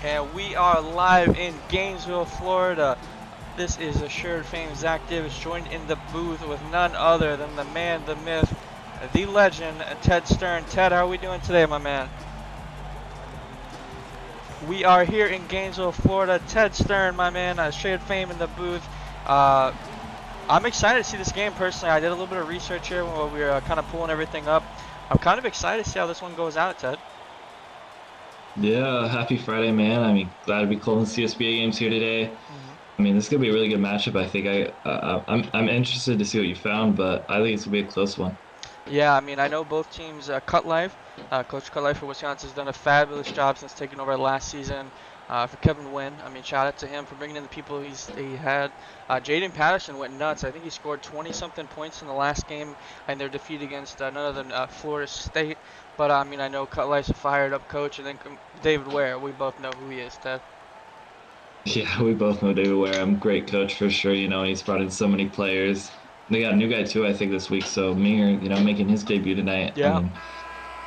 And we are live in Gainesville, Florida. This is Assured Fame. Zach Davis joined in the booth with none other than the man, the myth, the legend, Ted Stern. Ted, how are we doing today, my man? We are here in Gainesville, Florida. Ted Stern, my man, Assured Fame in the booth. I'm excited to see this game personally. I did a little bit of research here while we were kind of pulling everything up. I'm kind of excited to see how this one goes out, Ted. Yeah, happy Friday, man. I mean, glad to be calling CSBA games here today. Mhm. I mean, this is gonna be a really good matchup. I think I'm interested to see what you found, but I think it's gonna be a close one. Yeah, I mean, I know both teams. Coach Cutlife for Wisconsin has done a fabulous job since taking over last season. For Kevin Wynn, I mean, shout out to him for bringing in the people he had. Jaden Patterson went nuts. I think he scored 20-something points in the last game in their defeat against none other than Florida State. But I mean, I know Cutlife's a fired-up coach, and then David Ware. We both know who he is, Ted. Yeah, we both know David Wareham, great coach for sure. He's brought in so many players. They got a new guy too, I think, this week. So Minger, making his debut tonight. I Yeah. mean,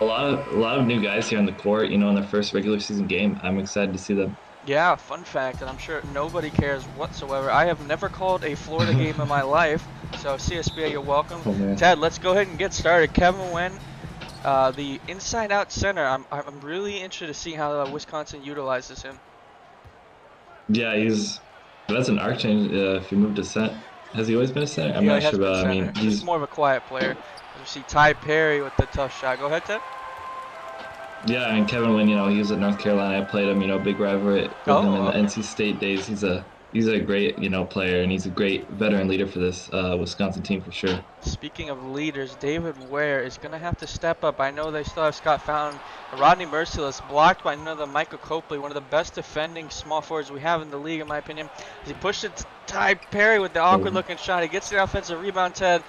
a lot of new guys here on the court. In their first regular season game. I'm excited to see them. Yeah, fun fact, and I'm sure nobody cares whatsoever. I have never called a Florida game in my life, so CSBA, you're welcome. Oh man. Ted, let's go ahead and get started. Kevin Wynn, the inside-out center. I'm really interested to see how Wisconsin utilizes him. Yeah, that's an arc change. If he moved to center, has he always been a center? I'm Yeah, not he has sure, been but I mean, center. Just more of a quiet player. You see Ty Perry with the tough shot. Go ahead, Ted. Yeah, I mean Kevin Wynn, he was at North Carolina. I played him, big rivalry with him in Oh, the okay. NC State days. He's a great, player, and he's a great veteran leader for this Wisconsin team for sure. Speaking of leaders, David Ware is going to have to step up. I know they still have Scott Fountain. Rodney Merciless blocked by another Michael Copley, one of the best defending small forwards we have in the league, in my opinion. As he pushed it to Ty Perry with the awkward looking shot. He gets the offensive rebound, Ted.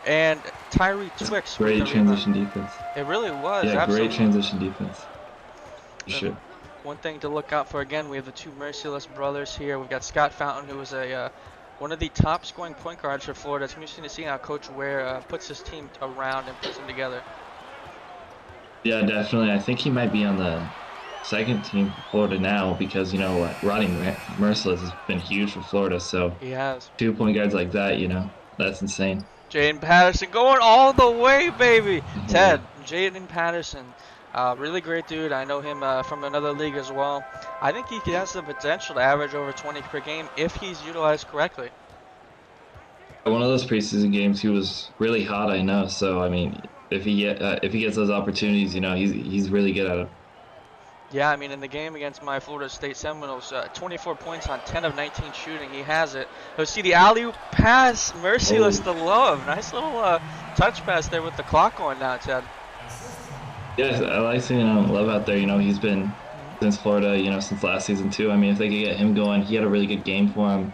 And Tyree Twix with the Great rebound. transition defense. It really was, Yeah, great absolutely. transition defense for And sure. one thing to look out for, again, we have the two Merciless brothers here. We've got Scott Fountain, who is one of the top scoring point guards for Florida. It's interesting to see how Coach Ware puts his team around and puts them together. Yeah, definitely. I think he might be on the second team for Florida now because Rodney Merciless has been huge for Florida. So He has. 2 point guards like that, that's insane. Jaden Patterson going all the way, baby. Yeah. Ted, Jaden Patterson, really great dude. I know him from another league as well. I think he has the potential to average over 20 per game if he's utilized correctly. One of those preseason games, he was really hot. I know. So I mean, if he gets those opportunities, he's really good at it. Yeah, I mean, in the game against my Florida State Seminoles, 24 points on 10 of 19 shooting. He has it. Let's see the alley-oop pass. Merciless to Oh, Love. Nice little touch pass there with the clock going now, Ted. yeah, I like seeing Love out there. He's been since Florida, since last season too. I mean, if they could get him going, he had a really good game for him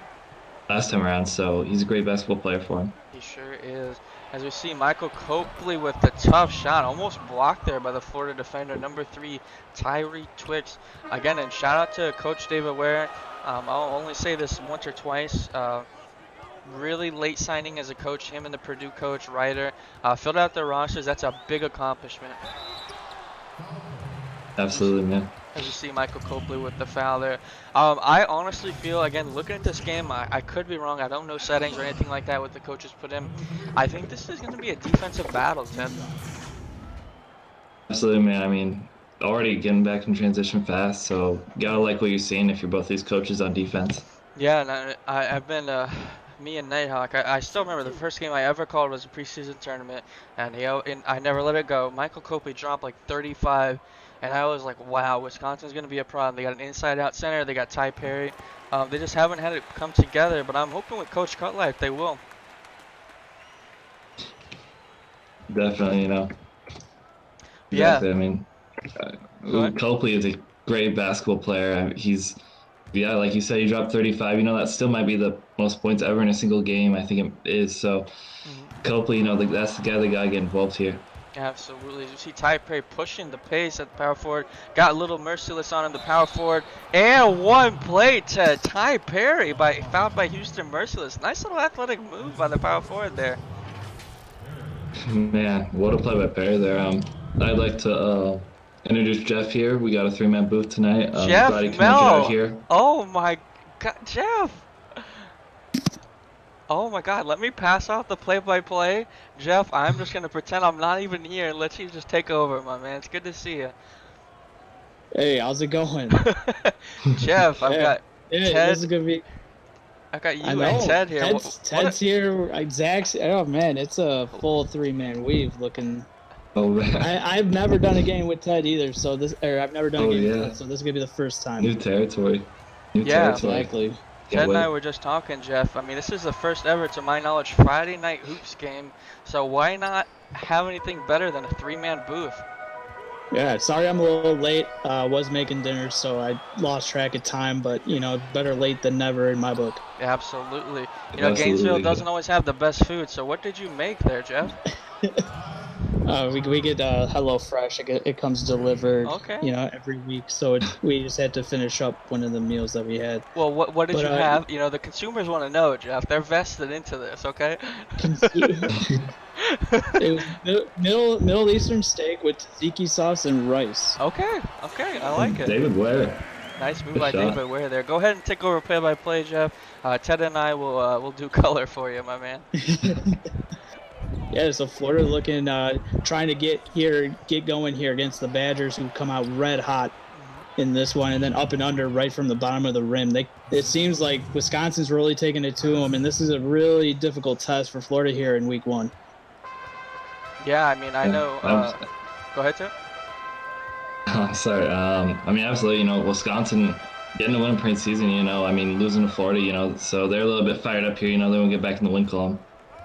last time around. So he's a great basketball player for him. He sure is. As we see Michael Copley with the tough shot, almost blocked there by the Florida defender, number 3, Tyree Twix. Again, and shout out to Coach David Ware. I'll only say this once or twice. Really late signing as a coach, him and the Purdue coach, Ryder. Filled out their rosters. That's a big accomplishment. Absolutely, man. As you see Michael Copley with the foul there. I honestly feel, again, looking at this game, I could be wrong. I don't know settings or anything like that what the coaches put in. I think this is going to be a defensive battle, Tim. Absolutely, man. I mean, already getting back in transition fast. So gotta like what you're seeing if you're both these coaches on defense. Yeah, and I've been, me and Nighthawk, I still remember the first game I ever called was a preseason tournament, and I never let it go. Michael Copley dropped like 35, and I was like, wow, Wisconsin's going to be a problem. They got an inside-out center. They got Ty Perry. They just haven't had it come together, but I'm hoping with Coach Cutlife they will. Definitely, Yeah, exactly. I mean, go ahead. Copley is a great basketball player. Yeah, like you said, he dropped 35. That still might be the most points ever in a single game. I think it is. So Mhm. Copley, that's the guy that got to get involved here. Absolutely. You see Ty Perry pushing the pace at the power forward. Got a little Merciless on him, the power forward. And one play to Ty Perry fouled by Houston Merciless. Nice little athletic move by the power forward there. Man, what a play by Perry there. I'd like to Introduce Jeff here. We got a three-man booth tonight. Jeff Glad he can make it out Mel. here. Oh my God, Jeff. Oh my God, let me pass off the play-by-play. Jeff, I'm just gonna pretend I'm not even here and let you just take over, my man. It's good to see you. Hey, how's it going? Jeff, I've Yeah, got yeah, this is Ted. gonna be. I got I you and know. Ted here. Ted's here. Zach's. Oh man, it's a full three-man weave looking. Oh man. I've never done a game with Ted either, so I've never done a Oh game with yeah. Ted, so this is gonna be the first time. New territory. New Yeah, territory. Exactly. Can't Ted and I wait. were just talking, Jeff. I mean, this is the first ever, to my knowledge, Friday night hoops game. So why not have anything better than a three-man booth? Yeah, sorry I'm a little late. Was making dinner, so I lost track of time, but better late than never in my book. Absolutely. Gainesville Absolutely. doesn't always have the best food. So what did you make there, Jeff? We get Hello Fresh. It comes delivered, Okay. every week. So we just had to finish up one of the meals that we had. Well, what did But you have? The consumers want to know, Jeff. They're vested into this, okay? it was Middle Eastern steak with tzatziki sauce and rice. Okay, okay, I like it. David Ware. Nice move Good by shot. David Ware there. Go ahead and take over play-by-play, Jeff. Ted and I will do color for you, my man. Yeah, so Florida looking, trying to get going here against the Badgers, who come out red hot in this one, and then up and under right from the bottom of the rim. It seems like Wisconsin's really taking it to them, and this is a really difficult test for Florida here in week one. Yeah, I mean, I know. Go ahead, Ted. Sorry. I mean, absolutely. Wisconsin getting a win in preseason. I mean, losing to Florida. So they're a little bit fired up here. They want to get back in the win column.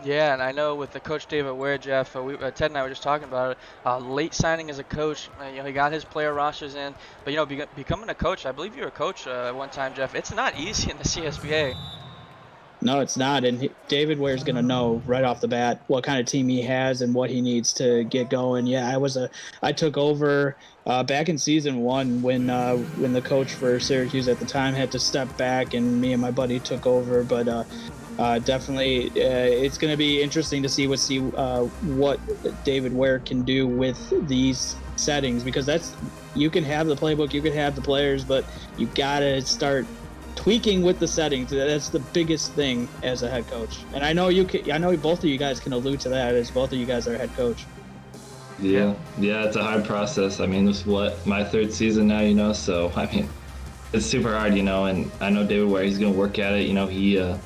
Yeah, and I know with the coach David Ware, Jeff, Ted and I were just talking about it. Late signing as a coach, he got his player rosters in, but becoming a coach, I believe you were a coach at one time, Jeff. It's not easy in the CSBA. No, it's not, and David Ware's going to know right off the bat what kind of team he has and what he needs to get going. Yeah, I took over back in season one when the coach for Syracuse at the time had to step back, and me and my buddy took over, but. Definitely, it's going to be interesting to see what David Ware can do with these settings, because you can have the playbook, you can have the players, but you got to start tweaking with the settings. That's the biggest thing as a head coach. And I know both of you guys can allude to that, as both of you guys are head coach. Yeah, it's a hard process. I mean, this is my third season now. So I mean, it's super hard, and I know David Ware, he's going to work at it.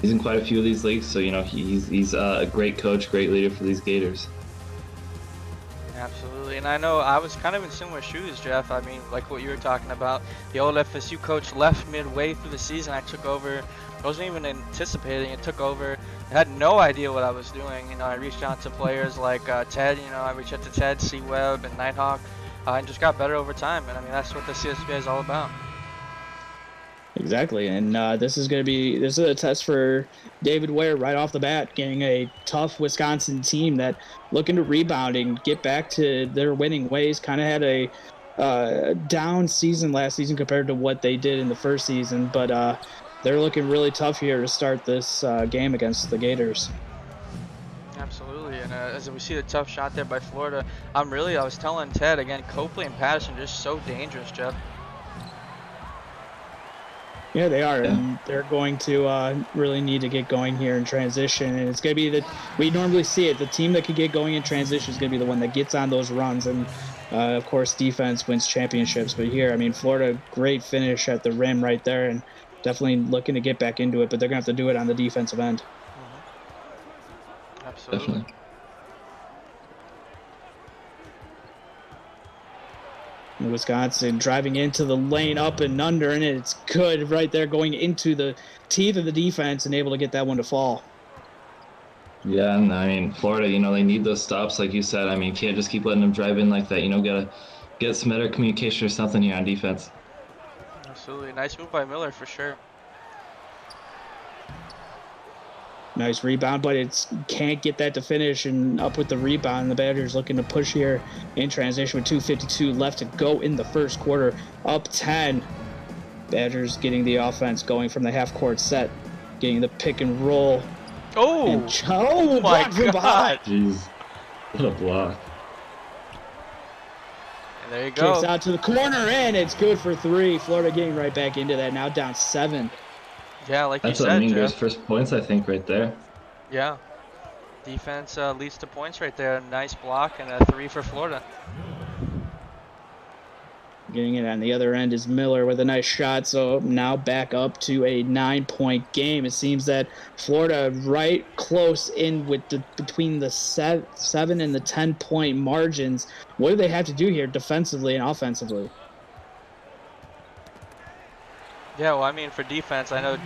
He's in quite a few of these leagues, so he's a great coach, great leader for these Gators. Absolutely, and I know I was kind of in similar shoes, Jeff. I mean, like what you were talking about, the old FSU coach left midway through the season. I took over. I wasn't even anticipating it. Took over. I had no idea what I was doing. I reached out to players like Ted. I reached out to Ted, C. Webb, and Nighthawk, and just got better over time. And I mean, that's what the CSBA is all about. Exactly, and this is a test for David Ware right off the bat, getting a tough Wisconsin team that looking to rebound and get back to their winning ways. Kind of had a down season last season compared to what they did in the first season, but they're looking really tough here to start this game against the Gators. Absolutely, and as we see the tough shot there by Florida, I was telling Ted again, Copley and Patterson just so dangerous, Jeff. Yeah, they are, and they're going to really need to get going here in transition. And it's going to be we normally see it. The team that can get going in transition is going to be the one that gets on those runs. And, of course, defense wins championships. But here, I mean, Florida, great finish at the rim right there, and definitely looking to get back into it. But they're going to have to do it on the defensive end. Mm-hmm. Absolutely. Definitely. Wisconsin driving into the lane up and under, and it's good right there, going into the teeth of the defense and able to get that one to fall. Yeah, and I mean, Florida, they need those stops, like you said. I mean, you can't just keep letting them drive in like that. Gotta get some better communication or something here on defense. Absolutely. Nice move by Miller for sure. Nice rebound, but it can't get that to finish, and up with the rebound. The Badgers looking to push here in transition with 2:52 left to go in the first quarter. Up 10. Badgers getting the offense going from the half-court set, getting the pick and roll. Oh my God! Jeez, what a block. And there you Kicks go. out to the corner, and it's good for 3. Florida getting right back into that, now down 7. Yeah, like you That's what said, Minger's Jeff. first points, I think, right there. Yeah. Defense leads to points right there. Nice block and a 3 for Florida. Getting it on the other end is Miller with a nice shot. So now back up to a 9-point game. It seems that Florida right close in with between the 7 and the 10-point margins. What do they have to do here defensively and offensively? Yeah, well, I mean, for defense, I know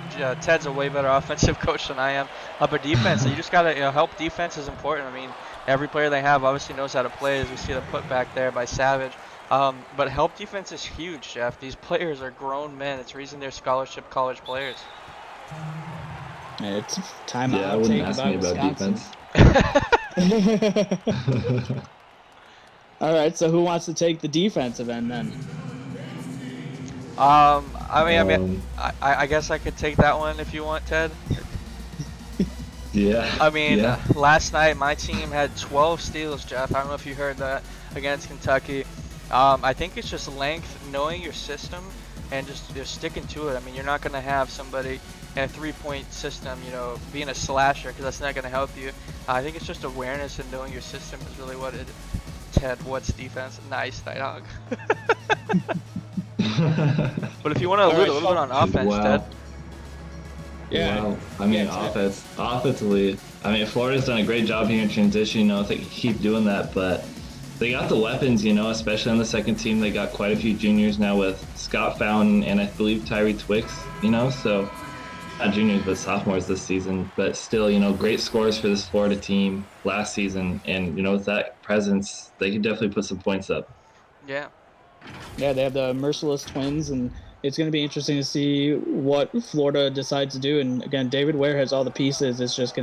Ted's a way better offensive coach than I am. But defense, you just got to help. Defense is important. I mean, every player they have obviously knows how to play, as we see the putback there by Savage. But help defense is huge, Jeff. These players are grown men. It's the reason they're scholarship college players. It's timeout. Yeah, I wouldn't ask me about defense. All right, so who wants to take the defensive end then? I guess I could take that one if you want, Ted. Yeah. I mean, yeah. Last night my team had 12 steals, Jeff. I don't know if you heard that, against Kentucky. I think it's just length, knowing your system, and just sticking to it. I mean, you're not going to have somebody in a 3-point system, being a slasher, because that's not going to help you. I think it's just awareness and knowing your system is really what it. Ted, what's defense? Nice, Nighthawk. But if you want to allude a little bit on offense, wow. Ted. Yeah. Wow. I mean, offensively, I mean, Florida's done a great job here in transition. If they can keep doing that, but they got the weapons, especially on the second team. They got quite a few juniors now with Scott Fountain and I believe Tyree Twix, so not juniors, but sophomores this season. But still, great scores for this Florida team last season. And, with that presence, they could definitely put some points up. Yeah. Yeah, they have the Merciless twins, and it's going to be interesting to see what Florida decides to do. And again, David Ware has all the pieces. It's just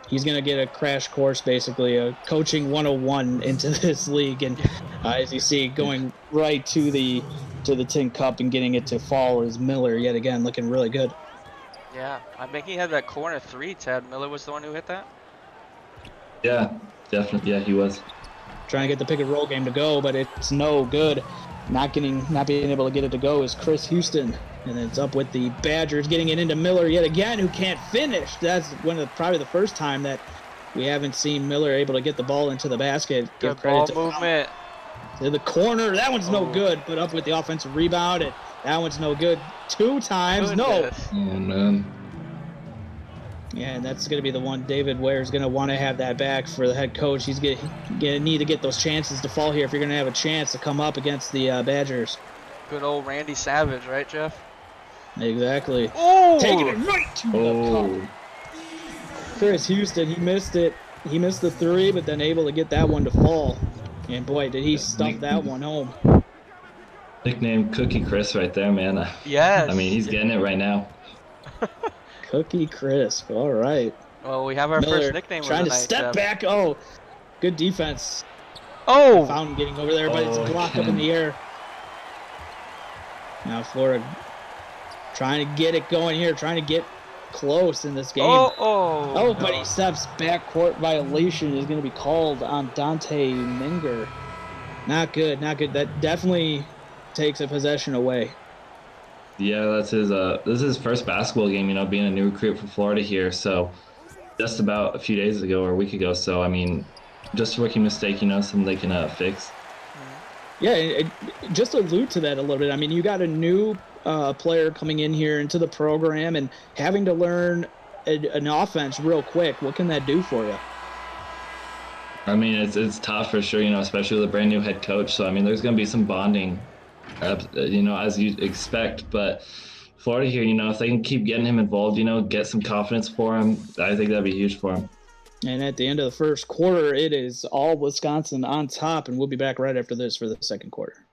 he's going to get a crash course, basically, a coaching 101 into this league. And as you see, going right to the Tin Cup and getting it to fall is Miller yet again, looking really good. Yeah, I think he had that corner 3, Ted. Miller was the one who hit that? Yeah, definitely. Yeah, he was. Trying to get the pick and roll game to go, but it's no good. Not being able to get it to go is Chris Houston, and it's up with the Badgers getting it into Miller yet again, who can't finish. That's probably the first time that we haven't seen Miller able to get the ball into the basket. Good ball movement. To the corner. That one's no good, but up with the offensive rebound, and that one's no good. 2 times. Goodness. No. Oh, man. Yeah, and that's going to be the one David Ware is going to want to have that back for the head coach. He's going to need to get those chances to fall here if you're going to have a chance to come up against the Badgers. Good old Randy Savage, right, Jeff? Exactly. Oh! Taking it right to the cup. Chris Houston, he missed it. He missed the 3, but then able to get that one to fall. And boy, did he stuff that one home. Nickname Cookie Chris right there, man. Yes. I mean, he's getting it right now. Cookie Crisp. All right. Well, we have our Miller first nickname trying of the to night, step Jeff. back. Oh, good defense. Oh! Fountain getting over there, but it's blocked up in the air. Now Florida trying to get it going here, trying to get close in this game. Oh, but he steps back. Court violation is going to be called on Dante Minger. Not good, not good. That definitely takes a possession away. Yeah, that's his. This is his first basketball game. Being a new recruit for Florida here. So, just about a few days ago or a week ago. So, I mean, just a rookie mistake. Something they can fix. Yeah, just allude to that a little bit. I mean, you got a new player coming in here into the program and having to learn an offense real quick. What can that do for you? I mean, it's tough for sure. Especially with a brand new head coach. So, I mean, there's going to be some bonding. As you expect, but Florida here, if they can keep getting him involved, get some confidence for him, I think that'd be huge for him. And at the end of the first quarter, it is all Wisconsin on top, and we'll be back right after this for the second quarter.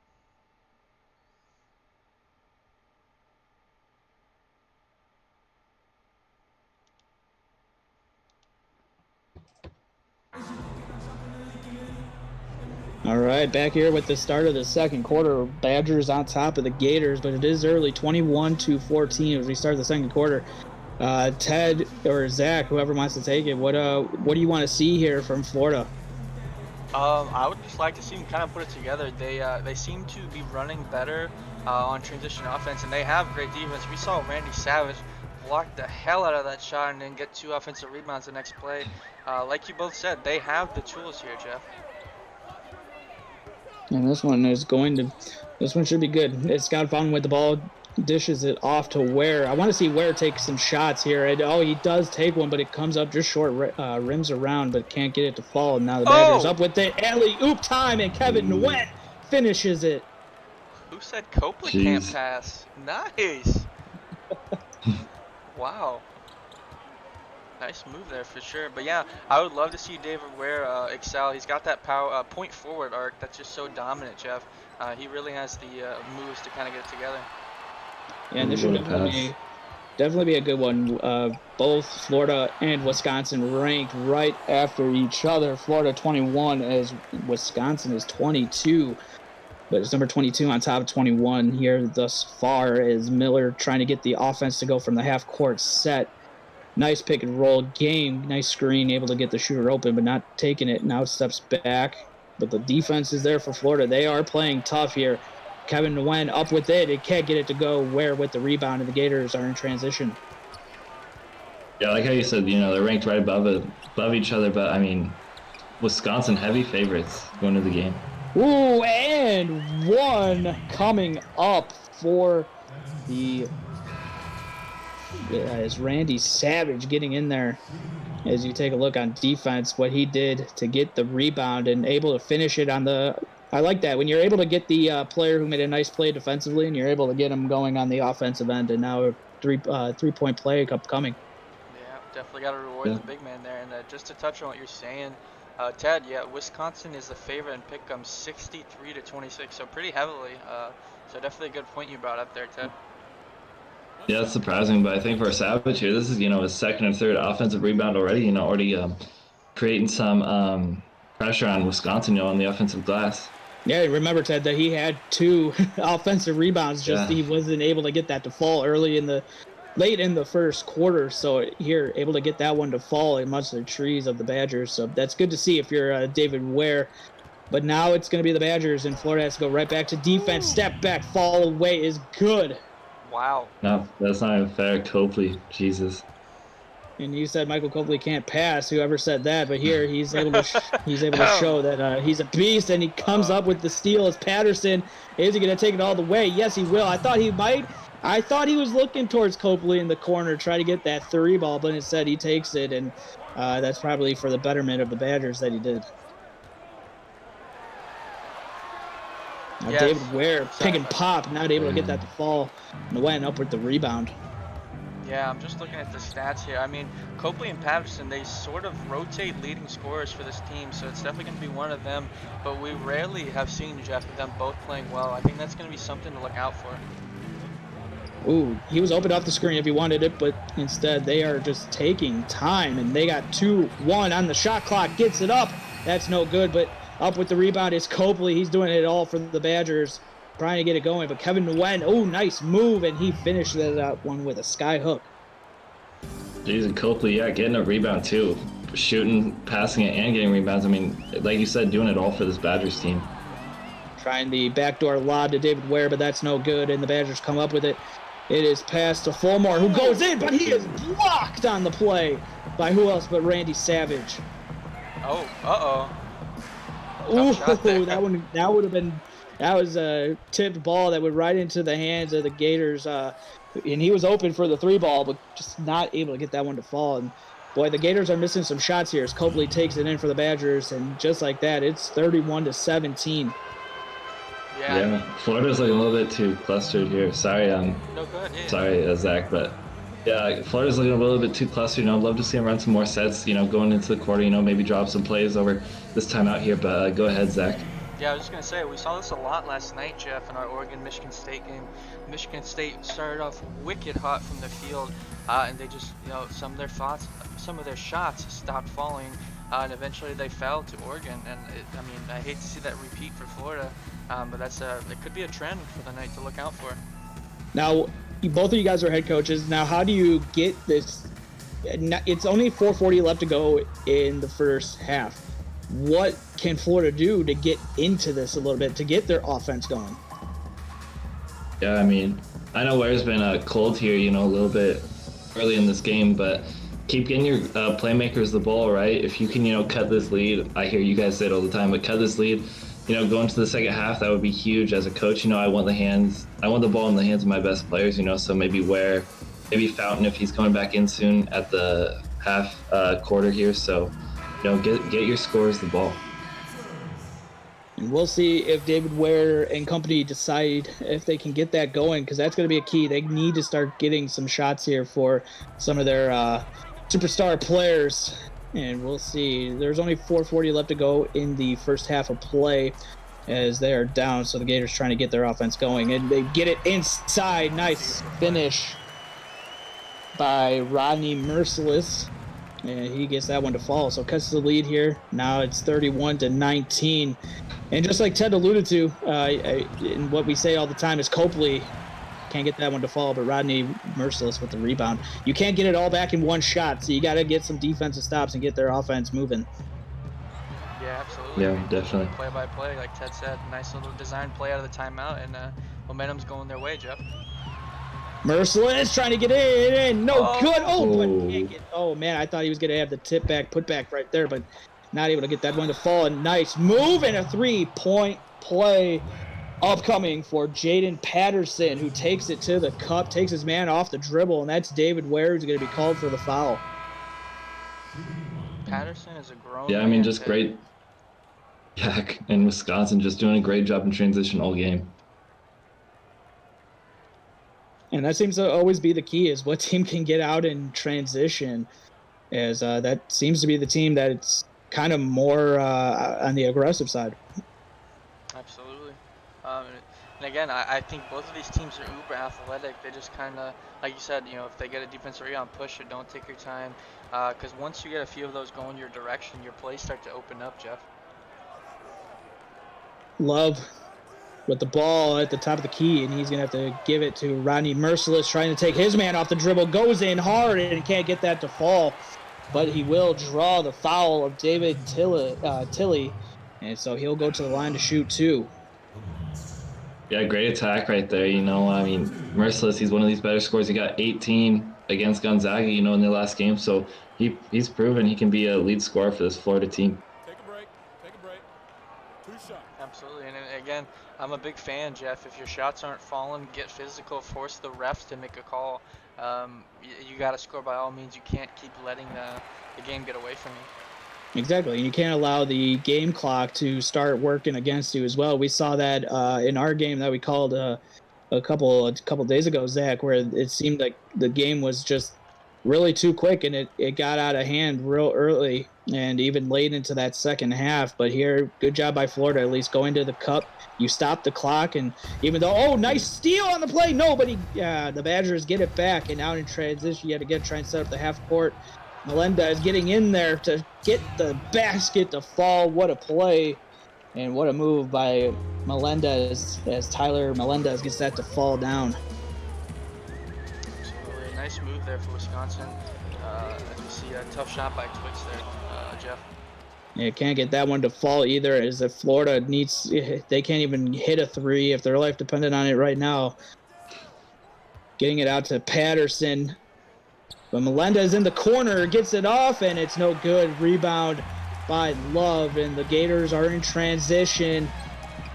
All right, back here with the start of the second quarter. Badgers on top of the Gators, but it is early, 21-14 as we start the second quarter. Ted or Zach, whoever wants to take it, what do you want to see here from Florida? I would just like to see them kind of put it together. They seem to be running better on transition offense, and they have great defense. We saw Randy Savage block the hell out of that shot and then get 2 offensive rebounds the next play. Like you both said, they have the tools here, Jeff. And this one should be good. It's got fun with the ball, dishes it off to Ware. I want to see Ware take some shots here. And, he does take one, but it comes up just short, rims around, but can't get it to fall. And now the Badgers Oh! up with the alley-oop time, and Kevin Nguyen finishes it. Who said Copley can't pass? Nice. Wow. Nice move there for sure. But yeah, I would love to see David Ware excel. He's got that power point forward arc that's just so dominant, Jeff. He really has the moves to kind of get it together. Yeah, and this should definitely be a good one. Both Florida and Wisconsin ranked right after each other. Florida 21 as Wisconsin is 22. But it's number 22 on top of 21 here thus far as Miller trying to get the offense to go from the half-court set. Nice pick and roll game, nice screen, able to get the shooter open, but not taking it. Now steps back, but the defense is there for Florida. They are playing tough here. Kevin Nguyen up with it. It can't get it to go. Ware with the rebound, and the Gators are in transition. Yeah, like how you said, they're ranked right above each other, but I mean, Wisconsin heavy favorites going to the game. Ooh, and one coming up for the is Randy Savage getting in there. As you take a look on defense, what he did to get the rebound and able to finish it on the. I like that when you're able to get the player who made a nice play defensively, and you're able to get him going on the offensive end, and now a three-point play upcoming. Yeah, definitely got to reward the big man there. And just to touch on what you're saying, Ted, yeah, Wisconsin is the favorite and pick 63-26, so pretty heavily. So definitely a good point you brought up there, Ted. Yeah, it's surprising, but I think for Savage here, this is his second or third offensive rebound already. Already creating some pressure on Wisconsin, on the offensive glass. Yeah, remember, Ted, that he had 2 offensive rebounds. He wasn't able to get that to fall late in the first quarter. So here, able to get that one to fall amongst the trees of the Badgers. So that's good to see if you're David Ware. But now it's going to be the Badgers, and Florida has to go right back to defense. Step back, fall away is good. Wow. No, that's not even fair. Copley, Jesus. And you said Michael Copley can't pass. Whoever said that? But here he's able to show that he's a beast, and he comes up with the steal as Patterson. Is he going to take it all the way? Yes, he will. I thought he might. I thought he was looking towards Copley in the corner, try to get that 3 ball, but instead he takes it, and that's probably for the betterment of the Badgers that he did. Yes. David Ware, pick and pop, not able to get that to fall, and went up with the rebound. Yeah, I'm just looking at the stats here. I mean, Copley and Patterson, they sort of rotate leading scorers for this team, so it's definitely going to be one of them. But we rarely have seen, Jeff, with them both playing well. I think that's going to be something to look out for. Ooh, he was open off the screen if he wanted it, but instead they are just taking time, and they got 2-1 on the shot clock. Gets it up. That's no good, but up with the rebound is Copley. He's doing it all for the Badgers, trying to get it going. But Kevin Nguyen, nice move, and he finished that one with a sky hook. Jeez, and Copley, getting a rebound too. Shooting, passing it, and getting rebounds. I mean, like you said, doing it all for this Badgers team. Trying the backdoor lob to David Ware, but that's no good, and the Badgers come up with it. It is passed to Fulmore, who goes in, but he is blocked on the play by who else but Randy Savage. Oh, uh-oh. Ooh, that was a tipped ball that went right into the hands of the Gators, and he was open for the 3 ball, but just not able to get that one to fall. And boy, the Gators are missing some shots here as Copley takes it in for the Badgers, and just like that, it's 31-17. Yeah, Florida's looking a little bit too clustered here. Sorry, no, go ahead, yeah. Sorry, Zach, but yeah, Florida's looking a little bit too clustered. I'd love to see them run some more sets. Going into the quarter. Maybe drop some plays over this time out here. But go ahead, Zach. Yeah, I was just gonna say we saw this a lot last night, Jeff, in our Oregon-Michigan State game. Michigan State started off wicked hot from the field, and they just, some of their shots stopped falling, and eventually they fell to Oregon. And I hate to see that repeat for Florida, but it could be a trend for the night to look out for. Now, both of you guys are head coaches. Now, how do you get this? It's only 4:40 left to go in the first half. what can Florida do to get into this a little bit, to get their offense going? Yeah, I mean, I know Ware's been cold here, a little bit early in this game, but keep getting your playmakers the ball, right? If you can, cut this lead, I hear you guys say it all the time, but cut this lead, go into the second half, that would be huge. As a coach, I want the ball in the hands of my best players, so maybe maybe Fountain if he's coming back in soon at the half quarter here. So, get your scores the ball. And we'll see if David Ware and company decide if they can get that going, because that's going to be a key. They need to start getting some shots here for some of their superstar players. And we'll see. There's only 4:40 left to go in the first half of play as they are down. So the Gators trying to get their offense going. And they get it inside. Nice finish by Rodney Merciless. And he gets that one to fall. So cuts the lead here. Now it's 31-19. And just like Ted alluded to, and what we say all the time is Copley can't get that one to fall, but Rodney Merciless with the rebound. You can't get it all back in one shot, so you got to get some defensive stops and get their offense moving. Yeah, absolutely. Yeah, definitely. Play by play, like Ted said, nice little design play out of the timeout, and momentum's going their way, Jeff. Merciless trying to get in, no good. But can't get. Oh man, I thought he was gonna have the tip back, put back right there, but not able to get that one to fall. A nice move and a 3-point play upcoming for Jaden Patterson, who takes it to the cup, takes his man off the dribble, and that's David Ware, who's going to be called for the foul. Patterson is a grown Yeah, I mean, just great. Yeah, in Wisconsin, just doing a great job in transition all game. And that seems to always be the key, is what team can get out in transition, as that seems to be the team that it's kind of more on the aggressive side. Absolutely. And again, I think both of these teams are uber athletic. They just kind of, like you said, if they get a defensive rebound, push it, don't take your time. Because once you get a few of those going your direction, your plays start to open up, Jeff. Love with the ball at the top of the key, and he's going to have to give it to Rodney Merciless, trying to take his man off the dribble, goes in hard and can't get that to fall. But he will draw the foul of David Tilley, and so he'll go to the line to shoot two. Yeah, great attack right there. I mean, Merciless, he's one of these better scorers. He got 18 against Gonzaga, in their last game. So he's proven he can be a lead scorer for this Florida team. Take a break. 2 shots. Absolutely. And again, I'm a big fan, Jeff. If your shots aren't falling, get physical, force the refs to make a call. You got to score by all means. You can't keep letting the game get away from you. Exactly, and you can't allow the game clock to start working against you as well. We saw that in our game that we called a couple days ago, Zach, where it seemed like the game was just really too quick, and it got out of hand real early and even late into that second half. But here, good job by Florida, at least going to the cup. You stop the clock, and even though, nice steal on the play, the Badgers get it back, and out in transition, you had to try and set up the half court. Melendez getting in there to get the basket to fall. What a play and what a move by Melendez, as Tyler Melendez gets that to fall down. Absolutely. Nice move there for Wisconsin. As we see a tough shot by Twix there, Jeff. Yeah, can't get that one to fall either, as if Florida they can't even hit a three if their life depended on it right now. Getting it out to Patterson. But Melendez in the corner, gets it off, and it's no good. Rebound by Love, and the Gators are in transition.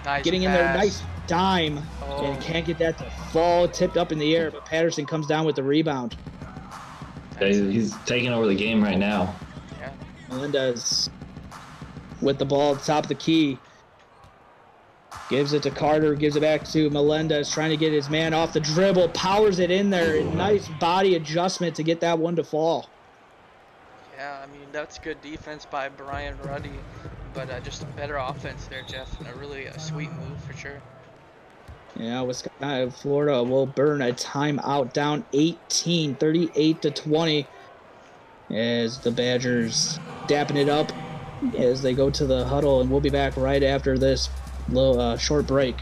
Nice Getting pass. in there, nice dime, and can't get that to fall. Tipped up in the air, but Patterson comes down with the rebound. He's taking over the game right now. Yeah. Melendez with the ball at the top of the key. Gives it to Carter, gives it back to Melendez, trying to get his man off the dribble, powers it in there. Nice body adjustment to get that one to fall. Yeah, I mean, that's good defense by Brian Ruddy, but just a better offense there, Jeff, and a really sweet move for sure. Yeah, Florida will burn a timeout, down 18, 38-20, as the Badgers dapping it up as they go to the huddle, and we'll be back right after this little short break.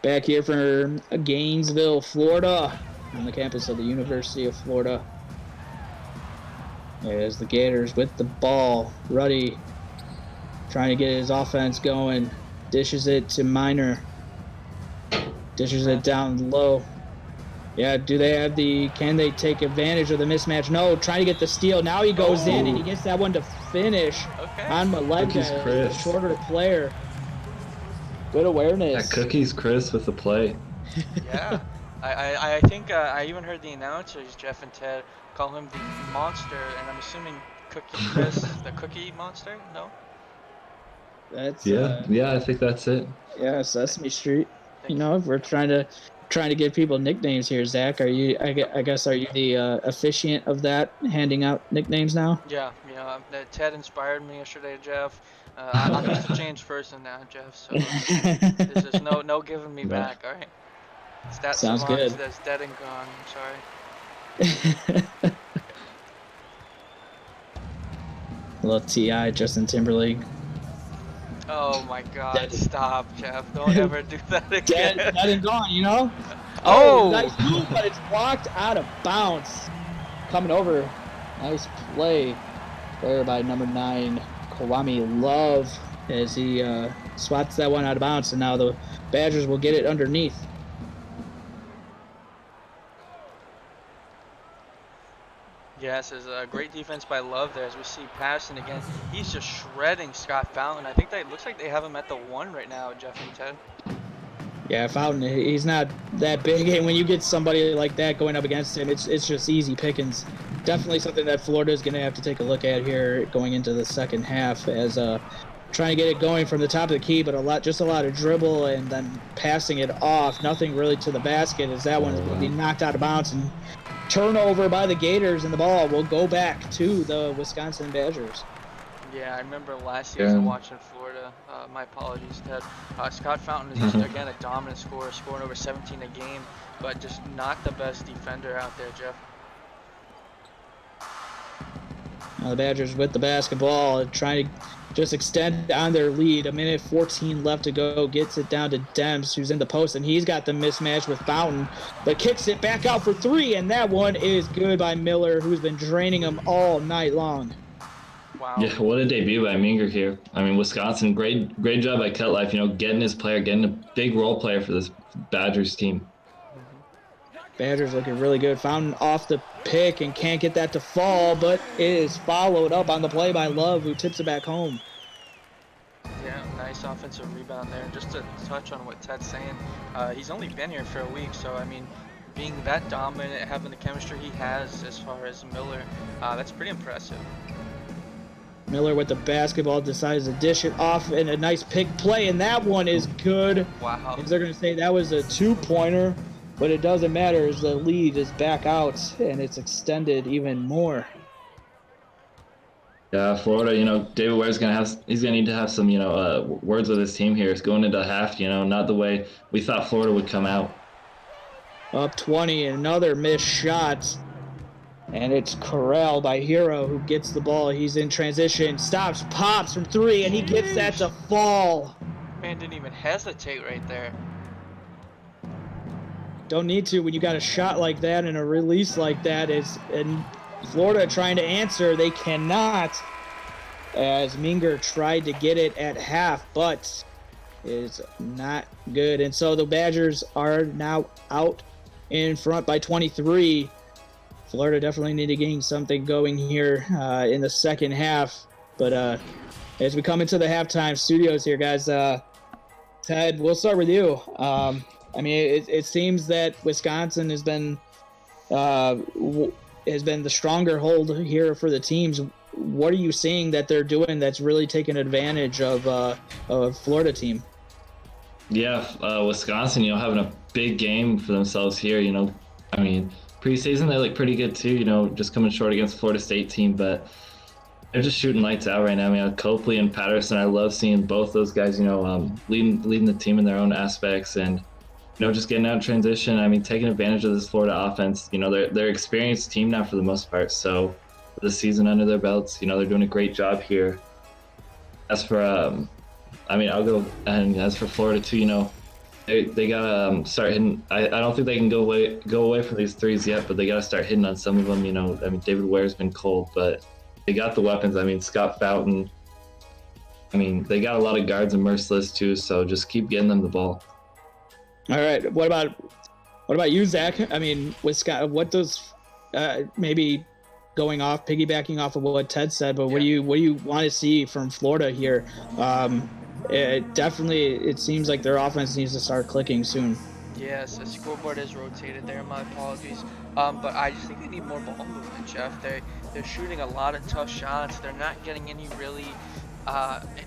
Back here from Gainesville, Florida, on the campus of the University of Florida. As the Gators with the ball. Ruddy trying to get his offense going. Dishes it to Minor. Dishes it down low. Yeah, can they take advantage of the mismatch? No, trying to get the steal. Now he goes in and he gets that one to finish on Malega, the shorter player. Good awareness. Yeah, Cookies Chris with the play. Yeah. I think I even heard the announcers, Jeff and Ted, call him the monster, and I'm assuming Cookie Chris, the Cookie Monster? No? That's yeah, I think that's it. Yeah, Sesame Street. You know, if we're trying to give people nicknames here, Zach, are you? I guess are you the officiant of that, handing out nicknames now? Yeah, Ted inspired me yesterday, Jeff. I'm just a changed person now, Jeff. So there's just no giving me back. All right. Stat Sounds Savant good. that's dead and gone. I'm sorry. Little T.I. Justin Timberlake. Oh my God! Stop, Jeff! Don't ever do that again. Dead and gone. You know. Oh! Nice move, but it's blocked out of bounds. Coming over. Nice play. Player by number 9, Kwame Love, as he swats that one out of bounds, and now the Badgers will get it underneath. Yes, there's a great defense by Love there as we see Patterson again. He's just shredding Scott Fountain. I think that looks like they have him at the 1 right now, Jeff and Ted. Yeah, Fountain, he's not that big, and when you get somebody like that going up against him, it's just easy pickings. Definitely something that Florida is going to have to take a look at here going into the second half, as trying to get it going from the top of the key, but a lot of dribble and then passing it off. Nothing really to the basket, as that one's going to be knocked out of bounds and turnover by the Gators, and the ball will go back to the Wisconsin Badgers. Yeah, I remember last season watching Florida. My apologies, Ted. Scott Fountain is just, again, a dominant scorer, scoring over 17 a game, but just not the best defender out there, Jeff. Now the Badgers with the basketball, trying to just extend on their lead. 1:14 left to go. Gets it down to Dems, who's in the post, and he's got the mismatch with Fountain, but kicks it back out for 3, and that one is good by Miller, who's been draining him all night long. Wow. Yeah, what a debut by Minger here. I mean, Wisconsin, great job by Cutlife, getting his player, getting a big role player for this Badgers team. Badgers looking really good. Fountain off the pick and can't get that to fall, but it is followed up on the play by Love, who tips it back home. Yeah, nice offensive rebound there. Just to touch on what Ted's saying, he's only been here for a week, so I mean, being that dominant, having the chemistry he has as far as Miller, that's pretty impressive. Miller with the basketball decides to dish it off in a nice pick play, and that one is good. Wow. They're going to say that was a 2-pointer, but it doesn't matter as the lead is back out and it's extended even more. Yeah, Florida, David Ware's he's gonna need to have some, words with his team here. It's going into half, not the way we thought Florida would come out. Up 20, another missed shot. And it's corralled by Hero, who gets the ball. He's in transition, stops, pops from 3, and he gets that to fall. Man didn't even hesitate right there. Don't need to when you got a shot like that and a release like that. And Florida trying to answer, they cannot, as Minger tried to get it at half, but it's not good. And so the Badgers are now out in front by 23. Florida definitely need to gain something going here in the second half. But as we come into the halftime studios here, guys, Ted, we'll start with you. It seems that Wisconsin has been the stronger hold here for the teams. What are you seeing that they're doing that's really taking advantage of a Florida team? Yeah, Wisconsin, having a big game for themselves here. Preseason, they look pretty good too, just coming short against the Florida State team, but they're just shooting lights out right now. Copley and Patterson, I love seeing both those guys, leading the team in their own aspects and, just getting out in transition. Taking advantage of this Florida offense. They're experienced team now for the most part. So the season under their belts, they're doing a great job here. As for, I'll go, and as for Florida too, They gotta start hitting. I don't think they can go away from these threes yet, but they gotta start hitting on some of them. You know, I mean, David Ware's been cold, but they got the weapons. I mean, Scott Fountain. I mean, they got a lot of guards and Merciless too. So just keep getting them the ball. All right. What about you, Zach? I mean, with Scott, what does maybe piggybacking off of what Ted said, but what do you want to see from Florida here? It seems like their offense needs to start clicking soon. Yes, the scoreboard is rotated there. My apologies. But I just think they need more ball movement, Jeff. They're shooting a lot of tough shots. They're not getting any really.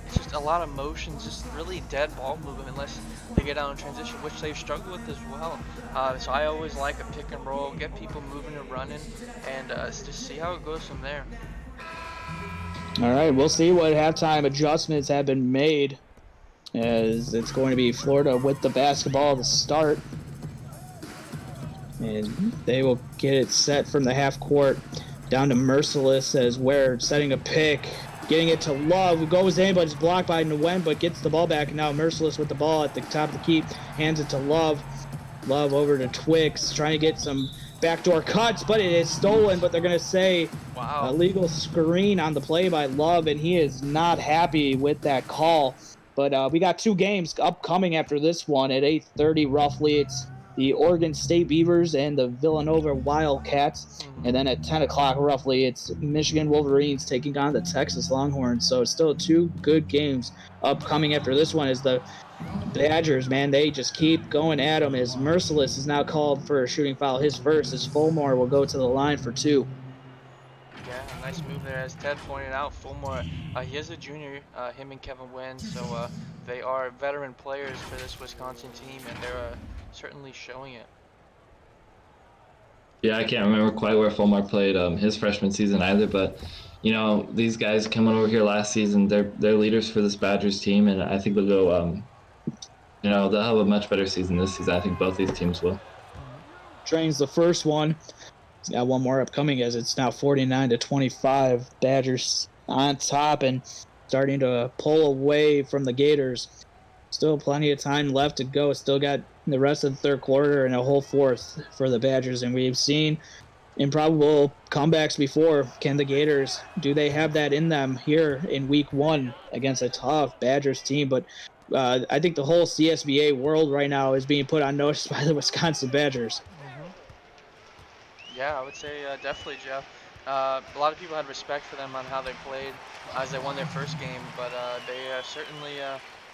It's just a lot of motions, just really dead ball movement unless they get out in transition, which they've struggled with as well. So I always like a pick and roll, get people moving and running, and just see how it goes from there. All right, we'll see what halftime adjustments have been made, as it's going to be Florida with the basketball to start. And they will get it set from the half court down to Merciless as Ware setting a pick. Getting it to Love, who goes in, but it's blocked by Nguyen, but gets the ball back. And now Merciless with the ball at the top of the key, hands it to Love. Love over to Twix, trying to get some backdoor cuts, but it is stolen. But they're going to say Wow. illegal screen on the play by Love, and he is not happy with that call. But we got 2 games upcoming after this one at 8:30 roughly. It's the Oregon State Beavers and the Villanova Wildcats. And then at 10 o'clock roughly, it's Michigan Wolverines taking on the Texas Longhorns. So it's still 2 good games upcoming after this one. As the Badgers, man, they just keep going at them. As Merciless is now called for a shooting foul, his first, as Fulmore will go to the line for 2. Yeah, nice move there. As Ted pointed out, Fulmore, he is a junior, him and Kevin Wynn, so they are veteran players for this Wisconsin team, and they're certainly showing it. Yeah, I can't remember quite where Fulmar played his freshman season either, but you know, these guys coming over here last season, they're leaders for this Badgers team, and I think they'll go. You know, they'll have a much better season this season. I think both these teams will. Trains the first one. He's got one more upcoming, as it's now 49-25. Badgers on top and starting to pull away from the Gators. Still plenty of time left to go. Still got the rest of the third quarter and a whole fourth for the Badgers. And we've seen improbable comebacks before. Can the Gators, do they have that in them here in week 1 against a tough Badgers team? But I think the whole CSBA world right now is being put on notice by the Wisconsin Badgers. Yeah, I would say definitely, Jeff. A lot of people had respect for them on how they played as they won their first game, but they certainly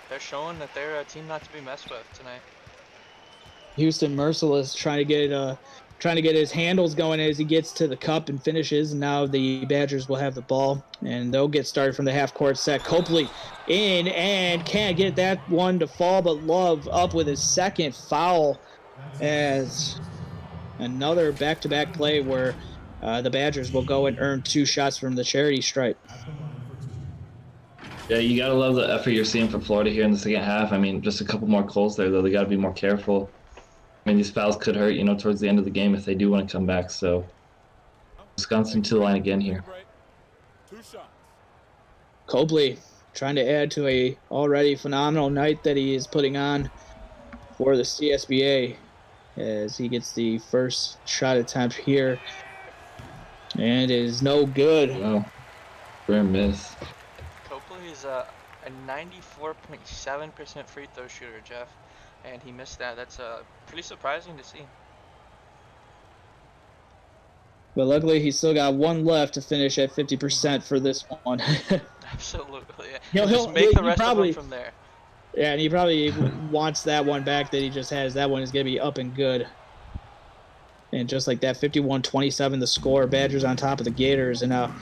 they're showing that they're a team not to be messed with tonight. Houston Merciless trying to get his handles going as he gets to the cup and finishes. And now the Badgers will have the ball, and they'll get started from the half-court set. Copley in and can't get that one to fall, but Love up with his second foul, as another back-to-back play where the Badgers will go and earn 2 shots from the charity stripe. Yeah, you gotta love the effort you're seeing from Florida here in the second half. I mean, just a couple more calls there, though. They gotta be more careful. I mean, these fouls could hurt, you know, towards the end of the game if they do want to come back. So, Wisconsin to the line again here. 2 shots. Copley trying to add to a already phenomenal night that he is putting on for the CSBA, as he gets the first shot attempt here, and it is no good. Wow, rare miss. Copley is a 94.7% free throw shooter, Jeff, and he missed that. That's pretty surprising to see. But luckily, he's still got one left to finish at 50% for this one. Absolutely. He'll Just make the he rest probably, of them from there. Yeah, and he probably wants that one back that he just has. That one is going to be up and good. And just like that, 51-27 the score. Badgers on top of the Gators. And now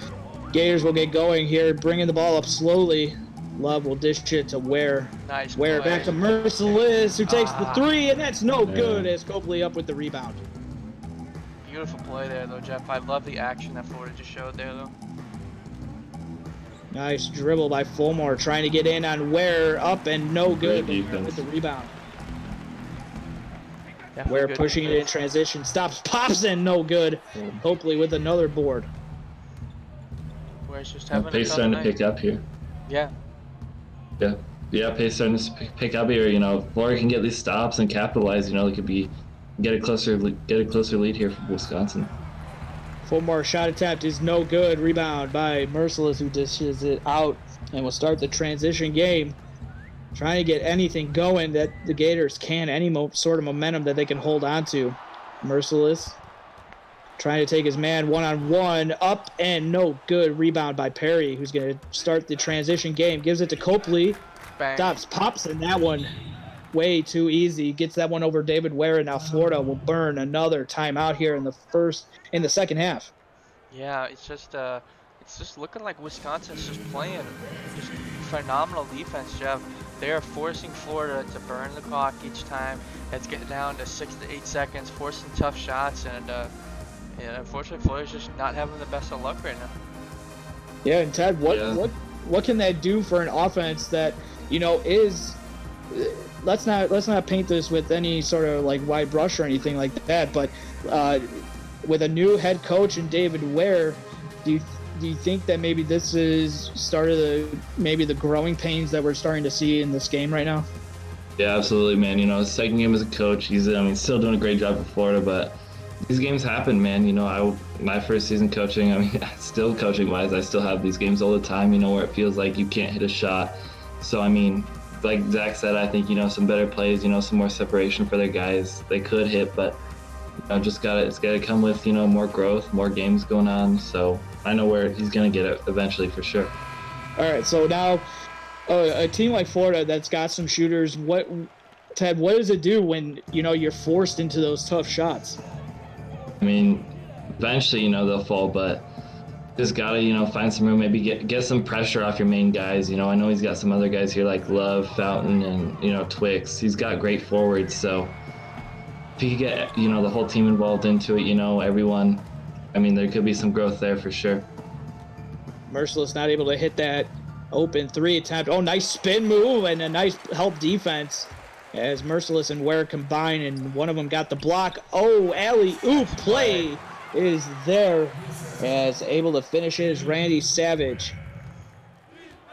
Gators will get going here, bringing the ball up slowly. Love will dish it to Ware. Nice Ware play. back to Merciless, who takes the 3, and that's no good as Copley up with the rebound. Beautiful play there, though, Jeff. I love the action that Florida just showed there, though. Nice dribble by Fulmore, trying to get in on Ware, up and no good defense. with the rebound. Definitely Ware good pushing it in defense. transition, stops, pops in, no good. Copley with another board. Ware's just having a Pace tough starting to night. pick up here. Yeah. Yeah. Yeah, pace starting to pick up here. Florida can get these stops and capitalize. They could be get a closer lead here for Wisconsin. 4 more shot attempt is no good. Rebound by Merciless, who dishes it out and will start the transition game. Trying to get anything going that the Gators can, any sort of momentum that they can hold on to. Merciless trying to take his man one-on-one, up and no good. Rebound by Perry, who's going to start the transition game. Gives it to Copley. Bang. Stops, pops in that one. Way too easy. Gets that one over David Ware, and now Florida will burn another timeout here in the second half. Yeah, it's just looking like Wisconsin's just playing just phenomenal defense, Jeff. They are forcing Florida to burn the clock each time. It's getting down to 6 to 8 seconds, forcing tough shots, and unfortunately, Florida's just not having the best of luck right now. Yeah, and Ted, what can that do for an offense that is? Let's not paint this with any sort of like wide brush or anything like that, but with a new head coach and David Ware, do you think that maybe this is the growing pains that we're starting to see in this game right now? Yeah, absolutely, man. His second game as a coach, he's still doing a great job for Florida, but these games happen, man. My first season coaching, still coaching wise, I still have these games all the time, where it feels like you can't hit a shot. So, like Zach said, I think, some better plays, some more separation for their guys. They could hit, but it's got to come with, more growth, more games going on. So I know where he's going to get it eventually for sure. All right. So now a team like Florida that's got some shooters, Ted, what does it do when, you're forced into those tough shots? Eventually, they'll fall, but just gotta, find some room, maybe get some pressure off your main guys. I know he's got some other guys here like Love, Fountain, and, Twix. He's got great forwards, so if he could get, the whole team involved into it, everyone, there could be some growth there for sure. Merciless not able to hit that open 3 attempt. Oh, nice spin move and a nice help defense as Merciless and Ware combine, and one of them got the block. Oh, alley-oop play is there, as able to finish it is Randy Savage.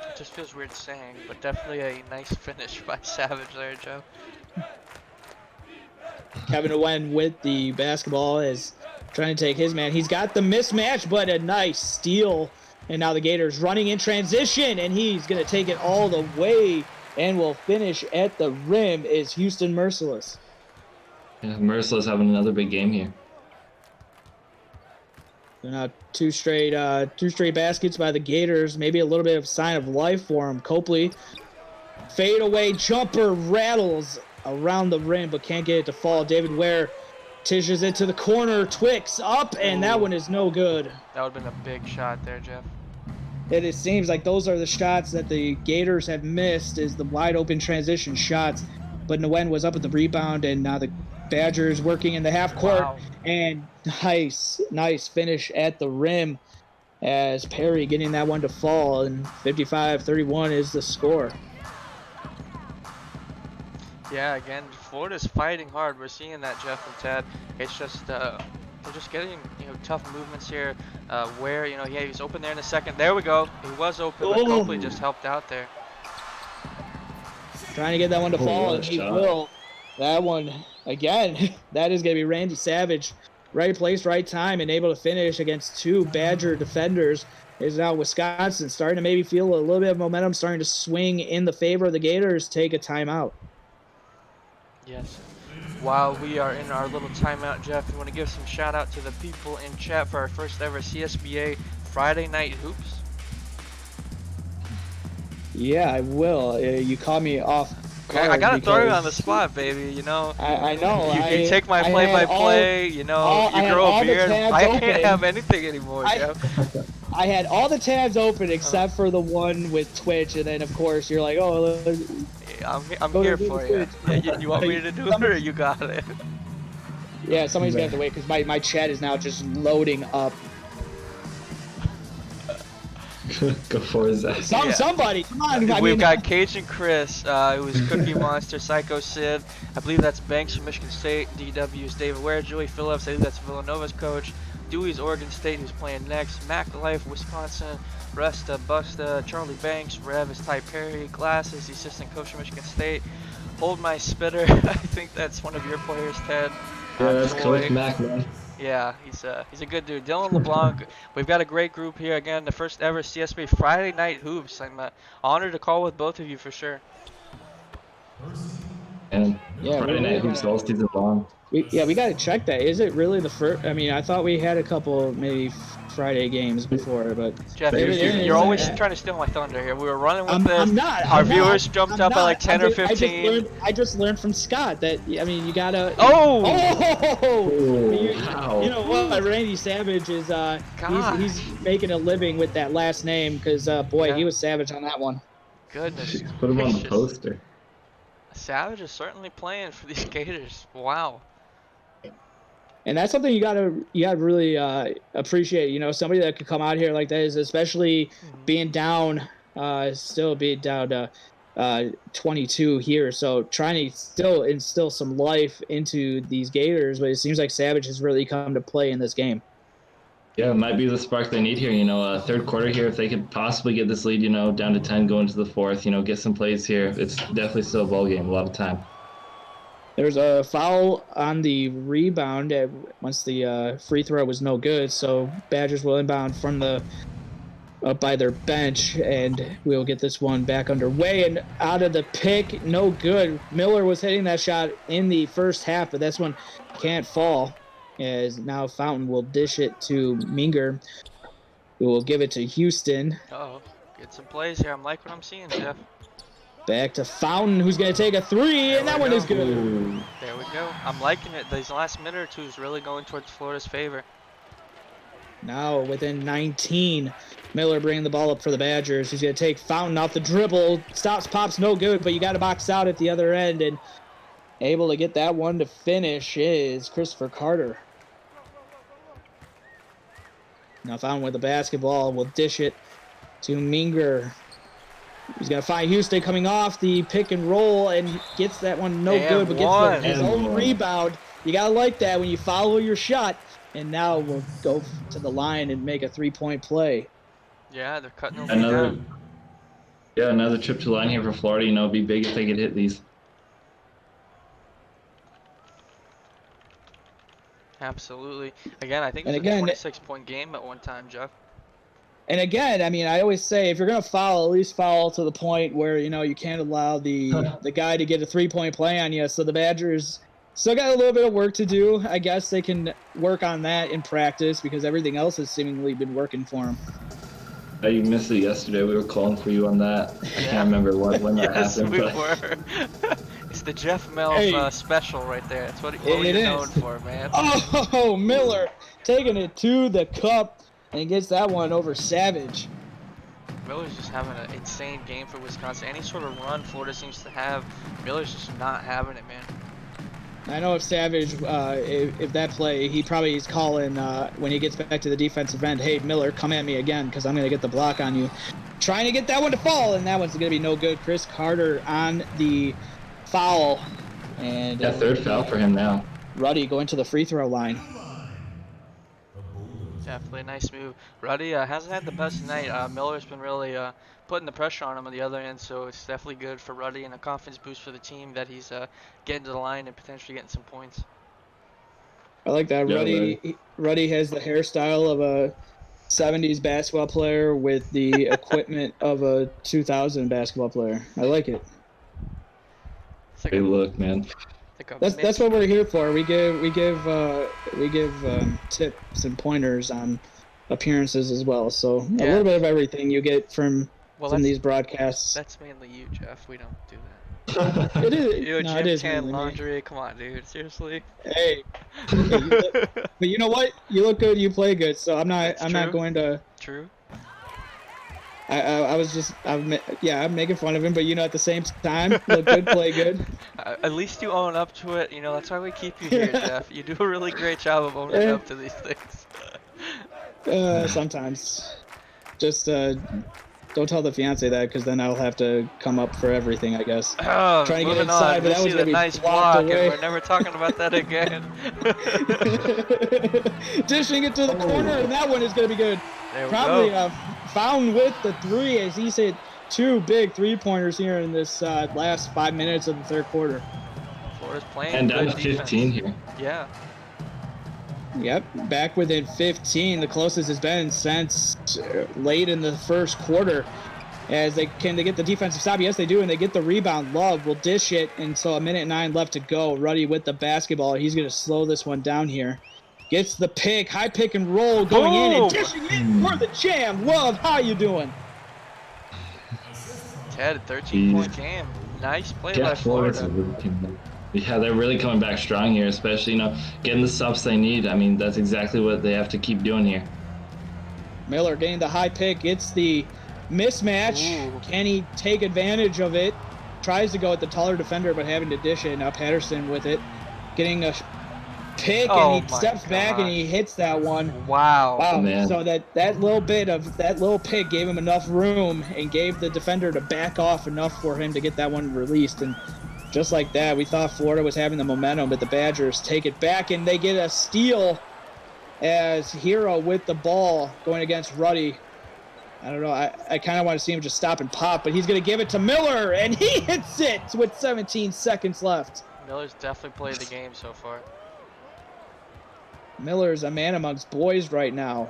It just feels weird saying, but definitely a nice finish by Savage there, Joe. Kevin Owen with the basketball is trying to take his man. He's got the mismatch, but a nice steal. And now the Gators running in transition, and he's going to take it all the way and will finish at the rim is Houston Merciless. Yeah, Merciless having another big game here. Now two straight baskets by the Gators. Maybe a little bit of sign of life for him. Copley, fadeaway jumper rattles around the rim, but can't get it to fall. David Ware tishes it to the corner. Twix up, and that one is no good. That would have been a big shot there, Jeff. It seems like those are the shots that the Gators have missed, is the wide open transition shots. But Nguyen was up at the rebound, and now the Badgers working in the half court. Wow. And nice finish at the rim as Perry getting that one to fall, and 55-31 is the score. Yeah, again, Florida's fighting hard. We're seeing that, Jeff and Ted. It's just they're just getting tough movements here. Where he was open there in a second. There we go. He was open, but Copley just helped out there. Trying to get that one to fall, and he will. That one again. That is going to be Randy Savage. Right place, right time, and able to finish against 2 Badger defenders. Is now Wisconsin starting to maybe feel a little bit of momentum, starting to swing in the favor of the Gators. Take a timeout. Yes. While we are in our little timeout, Jeff, you want to give some shout out to the people in chat for our first ever CSBA Friday Night Hoops? Yeah, I will. You caught me off guard. I gotta throw you on the spot, baby. I know. You take my play-by-play. You grow a beard. I can't have anything anymore, Jeff. I had all the tabs open except for the one with Twitch, and then of course you're like, oh. I'm here for you. Yeah, you want me to do it, or you got it? Yeah, somebody's gonna have to wait because my chat is now just loading up. Go for it, Zach. Somebody, come on. We've got Cajun Chris, who's Cookie Monster, Psycho Sid. I believe that's Banks from Michigan State. DW is David Ware, Joey Phillips. I believe that's Villanova's coach. Dewey's Oregon State, who's playing next. Mac Life, Wisconsin. Resta, Busta, Charlie Banks, Rev is Ty Perry. Glasses, the assistant coach of Michigan State. Hold My Spitter, I think that's one of your players, Ted. Yeah, that's Joy. Coach Mac, man. Yeah, he's a good dude. Dylan LeBlanc, we've got a great group here. Again, the first ever CSBA Friday Night Hoops. I'm honored to call with both of you for sure. And Yeah, Friday night hoops all season long. we got to check that. Is it really the first? I mean, I thought we had a couple maybe Friday games before, but Jeff, Maybe you're always trying to steal my thunder here. We were running with this. I'm not. Our I'm viewers not, jumped I'm up at not. like 10 or 15. I just learned from Scott that I mean you gotta. Oh! Oh! Wow. You know what? Randy Savage is he's making a living with that last name because boy, Yeah. he was savage on that one. Goodness Put him on the gracious. poster. Savage is certainly playing for these Gators. Wow. And that's something you gotta really appreciate. You know, somebody that could come out here like that is especially being down, still being down to 22 here. So trying to still instill some life into these Gators, but it seems like Savage has really come to play in this game. Yeah, it might be the spark they need here. You know, third quarter here, if they could possibly get this lead, you know, down to 10 going to the fourth, you know, get some plays here. It's definitely still a ball game, a lot of time. There's a foul on the rebound once the free throw was no good. So Badgers will inbound from the up by their bench, and we'll get this one back underway. And out of the pick, no good. Miller was hitting that shot in the first half, but this one can't fall. As now Fountain will dish it to Minger, who will give it to Houston. Uh-oh. Get some plays here. I'm liking what I'm seeing, Jeff. Back to Fountain, who's going to take a three, and that one is good. There we go. I'm liking it. These last minute or two is really going towards Florida's favor. Now within 19, Miller bringing the ball up for the Badgers. He's going to take Fountain off the dribble. Stops, pops, no good, but you got to box out at the other end. And able to get that one to finish is Christopher Carter. Now Fountain with the basketball will dish it to Minger. He's going to find Houston coming off the pick and roll and gets that one no good, but gets his own rebound. You got to like that when you follow your shot. And now we'll go to the line and make a three-point play. Yeah, they're cutting them down. Yeah, another trip to the line here for Florida. You know, it'd be big if they could hit these. Absolutely. Again, I think it was a 26-point game at one time, Jeff. And again, I mean, I always say if you're going to foul, at least foul to the point where, you know, you can't allow the guy to get a three-point play on you. So the Badgers still got a little bit of work to do. I guess they can work on that in practice because everything else has seemingly been working for them. You missed it yesterday. We were calling for you on that. I can't remember when that happened. Yes, we were. It's the Jeff Melf special right there. That's what you're known for, man. Oh, Miller taking it to the cup and gets that one over Savage. Miller's just having an insane game for Wisconsin. Any sort of run Florida seems to have, Miller's just not having it, man. I know if Savage, if that play, he probably is calling when he gets back to the defensive end, hey, Miller, come at me again because I'm going to get the block on you. Trying to get that one to fall, and that one's going to be no good. Chris Carter on the foul. And yeah, third foul for him now. Ruddy going to the free throw line. Definitely a nice move. Ruddy hasn't had the best night. Miller's been really putting the pressure on him on the other end, so it's definitely good for Ruddy and a confidence boost for the team that he's getting to the line and potentially getting some points. I like that. Yeah, Ruddy has the hairstyle of a 70s basketball player with the equipment of a 2000 basketball player. I like it. It's like Great look, man. That's what we're here for. We give tips and pointers on appearances as well. So a little bit of everything you get from these broadcasts. That's mainly you, Jeff. We don't do that. It is. You know, it is tan mainly laundry. Come on, dude. Seriously. Hey, but you know what? You look good. You play good. So I'm not going to. True. I'm making fun of him, but at the same time, look good, play good. At least you own up to it. You know, that's why we keep you here, Jeff. You do a really great job of owning up to these things. Sometimes, just Don't tell the fiance that, because then I'll have to come up for everything, I guess. Oh, Trying to get moving inside, on. but We that was see going the to be nice blocked block, and away. we're never talking about that again. Dishing it to the corner, and that one is going to be good. There we Probably go. found with the three, as he's hit 2 big 3-pointers here in this last 5 minutes of the third quarter. Florida's playing And down good to defense. 15 here. Yeah. Yep, back within 15. The closest has been since late in the first quarter. As they get the defensive stop? Yes, they do, and they get the rebound. Love will dish it, and so 1:09 left to go. Ruddy with the basketball. He's going to slow this one down here. Gets the pick, high pick and roll going in and dishing it for the jam. Love, how you doing? Ted, 13-point game. Nice play by Florida. Yeah, they're really coming back strong here, especially, getting the subs they need. I mean, that's exactly what they have to keep doing here. Miller getting the high pick, gets the mismatch. Ooh. Can he take advantage of it? Tries to go at the taller defender, but having to dish it. Now Patterson with it, getting a pick, and he steps back and he hits that one. Wow. Wow. Man. So that little bit of that little pick gave him enough room and gave the defender to back off enough for him to get that one released. And just like that, we thought Florida was having the momentum, but the Badgers take it back and they get a steal as Hero with the ball going against Ruddy. I don't know. I kind of want to see him just stop and pop, but he's going to give it to Miller, and he hits it with 17 seconds left. Miller's definitely played the game so far. Miller's a man amongst boys right now.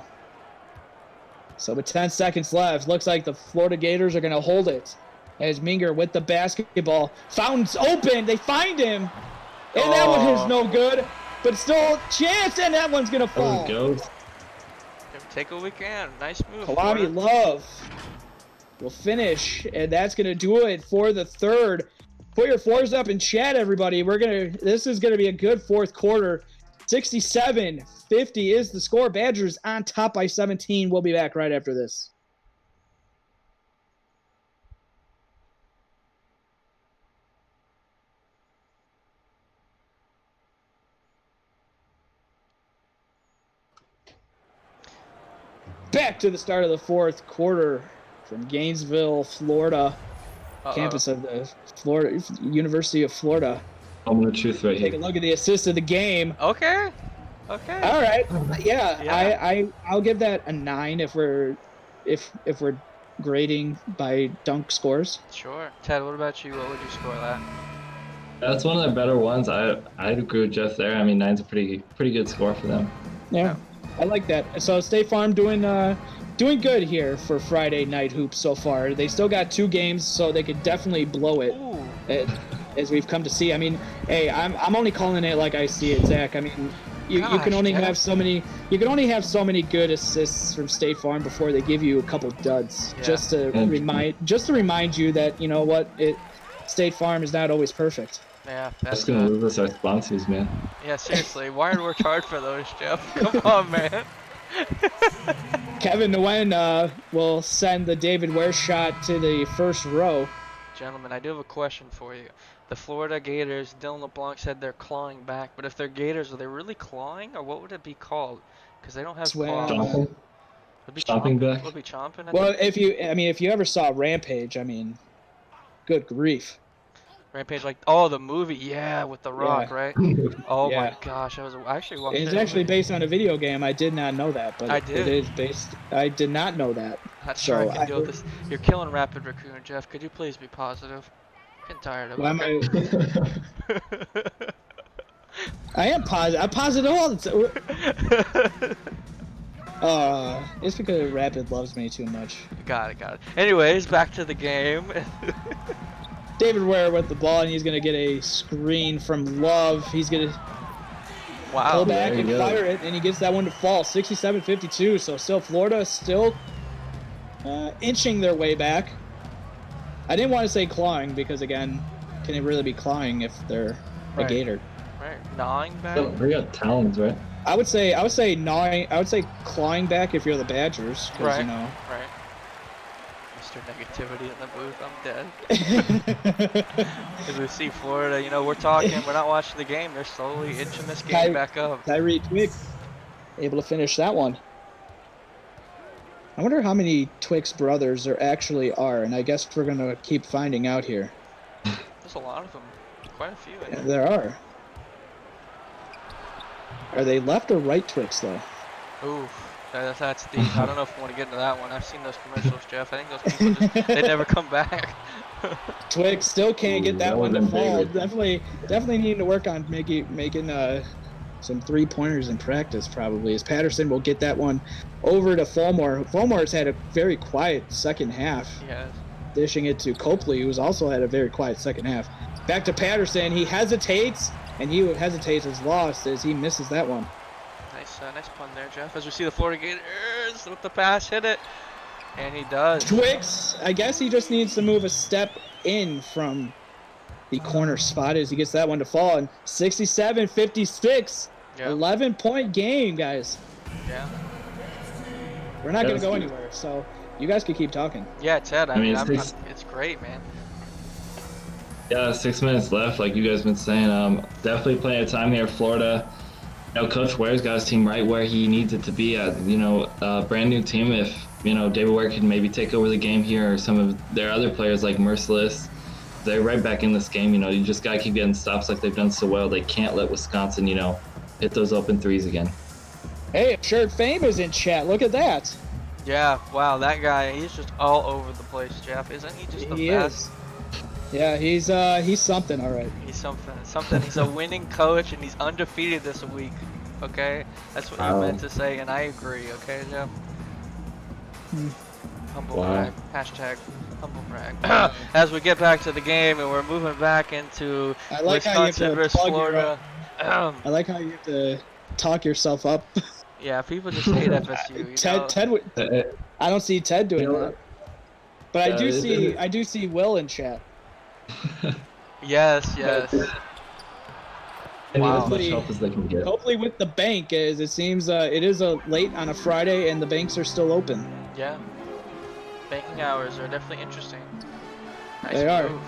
So with 10 seconds left, looks like the Florida Gators are going to hold it. As Minger with the basketball. Fountain's open. They find him. And that one is no good. But still chance, and that one's going to fall. There we go. Take what we can. Nice move. Kalami Love will finish, and that's going to do it for the third. Put your fours up in chat, everybody. This is going to be a good fourth quarter. 67-50 is the score. Badgers on top by 17. We'll be back right after this. Back to the start of the fourth quarter from Gainesville, Florida, campus of the Florida University of Florida. Moment of truth right here. Take a look at the assist of the game. Okay. All right. Yeah. I'll give that a 9 if we're grading by dunk scores. Sure. Ted, what about you? What would you score that? That's one of the better ones. I'd agree with Jeff there. I mean, 9's a pretty good score for them. Yeah. I like that. So State Farm doing good here for Friday night hoops so far. They still got 2 games, so they could definitely blow it. As we've come to see. I mean, hey, I'm only calling it like I see it, Zach. I mean, you can only have so many good assists from State Farm before they give you a couple duds. Yeah. Just to remind you that, you know what, State Farm is not always perfect. Yeah, That's gonna lose us our sponsors, man. Yeah, seriously. Wired worked hard for those, Jeff. Come on, man. Kevin Nguyen will send the David Ware shot to the first row. Gentlemen, I do have a question for you. The Florida Gators, Dylan LeBlanc said they're clawing back, but if they're Gators, are they really clawing, or what would it be called? Because they don't have claws. Chomping? Chomping back? Would it be chomping? Well, if you ever saw Rampage, I mean, good grief. Rampage, like, the movie, yeah, with The Rock, right? Oh Yeah. my gosh, I actually watched It's that actually movie. based on a video game. I did not know that, but I did. it is based. I did not know that. Not So sure I can deal with this. You're killing Rapid Raccoon, Jeff. Could you please be positive? I'm getting tired of it. I am positive. I'm positive all the time. It's because Rapid loves me too much. Got it. Anyways, back to the game. David Ware with the ball, and he's going to get a screen from Love. He's going to pull back and fire it, and he gets that one to fall. 67-52, so still Florida inching their way back. I didn't want to say clawing because, again, can it really be clawing if they're a Gator? Right, gnawing back. We got talons, right? I would say gnawing. I would say clawing back if you're the Badgers, because Right. Mr. Negativity in the booth. I'm dead. As we see Florida, we're talking. We're not watching the game. They're slowly inching this game back up. Tyree Twig able to finish that one. I wonder how many Twix brothers there actually are, and I guess we're going to keep finding out here. There's a lot of them. Quite a few in Yeah, there. there are. Are they left or right Twix, though? Oof, that's deep. I don't know if we want to get into that one. I've seen those commercials, Jeff. I think those people just, they never come back. Twix still can't get that that one to would've been fall. big. Definitely need to work on making some 3-pointers in practice, probably, as Patterson will get that one over to Fulmore. Fulmore's had a very quiet second half, Yes. dishing it to Copley, who's also had a very quiet second half. Back to Patterson. He hesitates, and he hesitates as lost as he misses that one. Nice pun there, Jeff. As we see the Florida Gators with the pass, hit it, and he does. Twix, I guess he just needs to move a step in from the corner spot as he gets that one to fall. And 67-56, Yep. 11-point game, guys. Yeah. We're not going to That's go good. anywhere, so you guys can keep talking. Yeah, Ted. I mean, it's it's great, man. Yeah, 6 minutes left, like you guys been saying. Definitely plenty of time here, Florida. Coach Ware's got his team right where he needs it to be at. Brand new team. If David Ware can maybe take over the game here, or some of their other players like Merciless, they're right back in this game. You just gotta keep getting stops like they've done so well. They can't let Wisconsin, hit those open threes again. Hey, Shirt Fame is in chat. Look at that. Yeah. Wow, that guy. He's just all over the place, Jeff. Isn't he just the He best? is. Yeah, he's something, all right. He's something. He's a winning coach, and he's undefeated this week. Okay, that's what you meant to say, and I agree. Okay, Jeff. Humble Wow. brag. Hashtag humble brag. As we get back to the game, and we're moving back into I like how you have Wisconsin to versus plug Florida. I like how you have to talk yourself up. Yeah, people just hate FSU. You know? Ted, I don't see Ted doing that. But I do see Will in chat. Yes. They need Wow. as much help as they can get. Hopefully with the bank, as it seems it is late on a Friday and the banks are still open. Yeah. Banking hours are definitely interesting. Nice They are. move.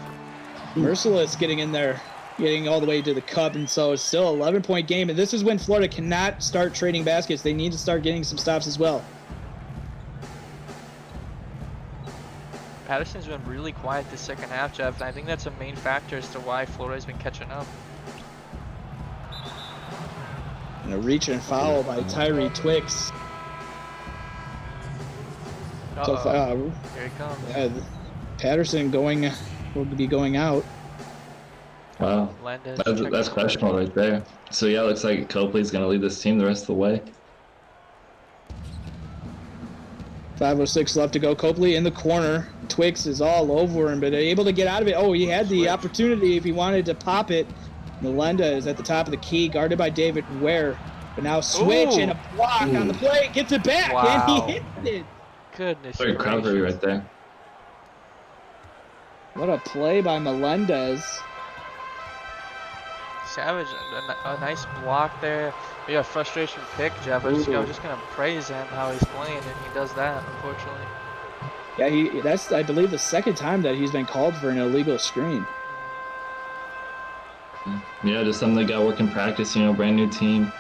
Merciless getting in there, getting all the way to the cup, and so it's still 11-point game. And this is when Florida cannot start trading baskets. They need to start getting some stops as well. Patterson's been really quiet this second half, Jeff, and I think that's a main factor as to why Florida's been catching up. And a reach and foul by Tyree Twix. So Here he comes. Patterson will be going out. Wow. Landis That's checking questionable right there. So yeah, it looks like Copley's gonna lead this team the rest of the way. 5:06 left to go. Copley in the corner. Twix is all over him, but able to get out of it. Oh, he had the opportunity if he wanted to pop it. Melenda is at the top of the key, guarded by David Ware. But now switch and a block on the play. Gets it back, and he hit it. Goodness Very Crowbury right there. What a play by Melendez. Savage, a nice block there. We got frustration pick, Jeff. I was just gonna praise him how he's playing, and he does that, unfortunately. Yeah, that's I believe the second time that he's been called for an illegal screen. Yeah, just something they got work in practice. Brand new team,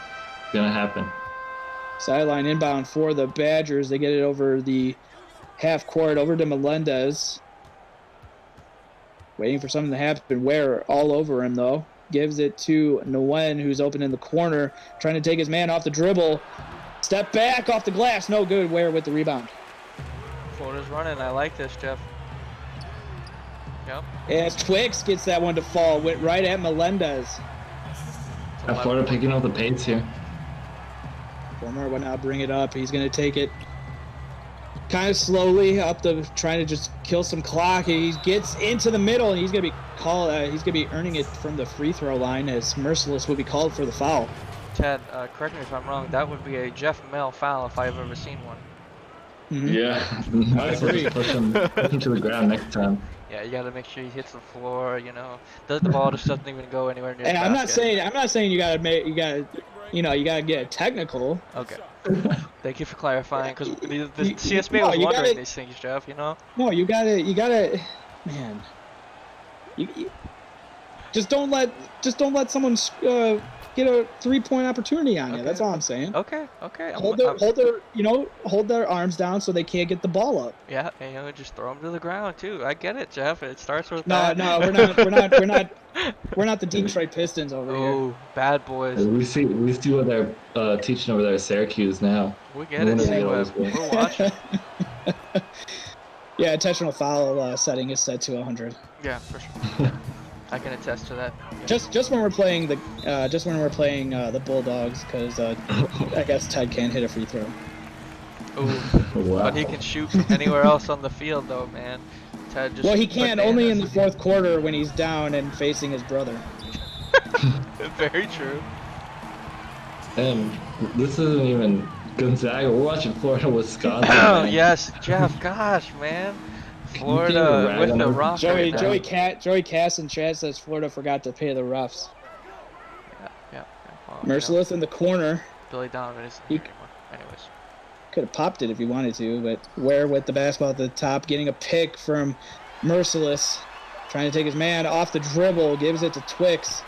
gonna happen. Sideline inbound for the Badgers. They get it over the half court, over to Melendez. Waiting for something to happen. Ware all over him, though. Gives it to Nguyen, who's open in the corner, trying to take his man off the dribble. Step back off the glass. No good. Ware with the rebound. Florida's running. I like this, Jeff. Yep. As Twix gets that one to fall, went right at Melendez. Florida picking up the pace here. Former will now bring it up. He's going to take it kind of slowly up trying to just kill some clock. He gets into the middle, and he's going to be called. He's going to be earning it from the free throw line as Merciless will be called for the foul. Ted, correct me if I'm wrong. That would be a Jeff Mel foul if I've ever seen one. Mm-hmm. Yeah, might as well just push him to the ground next time. Yeah, you got to make sure he hits the floor. The ball just doesn't even go anywhere near. Hey, the I'm basket. not saying you gotta get technical. Okay. Thank you for clarifying, because the You- CSBA no, was you wondering gotta- these things, Jeff. No, you gotta, man. You just don't let someone get a 3-point opportunity on you. Okay. That's all I'm saying. Okay. Hold their arms down so they can't get the ball up. Yeah, and just throw them to the ground too. I get it, Jeff. It starts with No, that. no, we're not the Detroit Pistons over here. Oh, bad boys. We see what they're teaching over there at Syracuse now. We get it, Whenever they C-Web. always win. We're watching. Yeah, intentional foul setting is set to 100. Yeah, for sure. I can attest to that. Just when we're playing the Bulldogs, because I guess Ted can't hit a free throw. Ooh, Wow. but he can shoot from anywhere else on the field, though, man. Ted just. Well, he can only in the fourth quarter when he's down and facing his brother. Very true. And this isn't even Gonzaga. We're watching Florida, Wisconsin. Oh man. yes, Jeff. Gosh, man. Can you Florida rag with on the them? rock right now. Joey Cass and Chad says Florida forgot to pay the refs. Yeah. Well, Merciless in the corner. Billy Donovan isn't He- here anymore. Anyways. Could have popped it if he wanted to, but Ware with the basketball at the top, getting a pick from Merciless, trying to take his man off the dribble, gives it to Twix.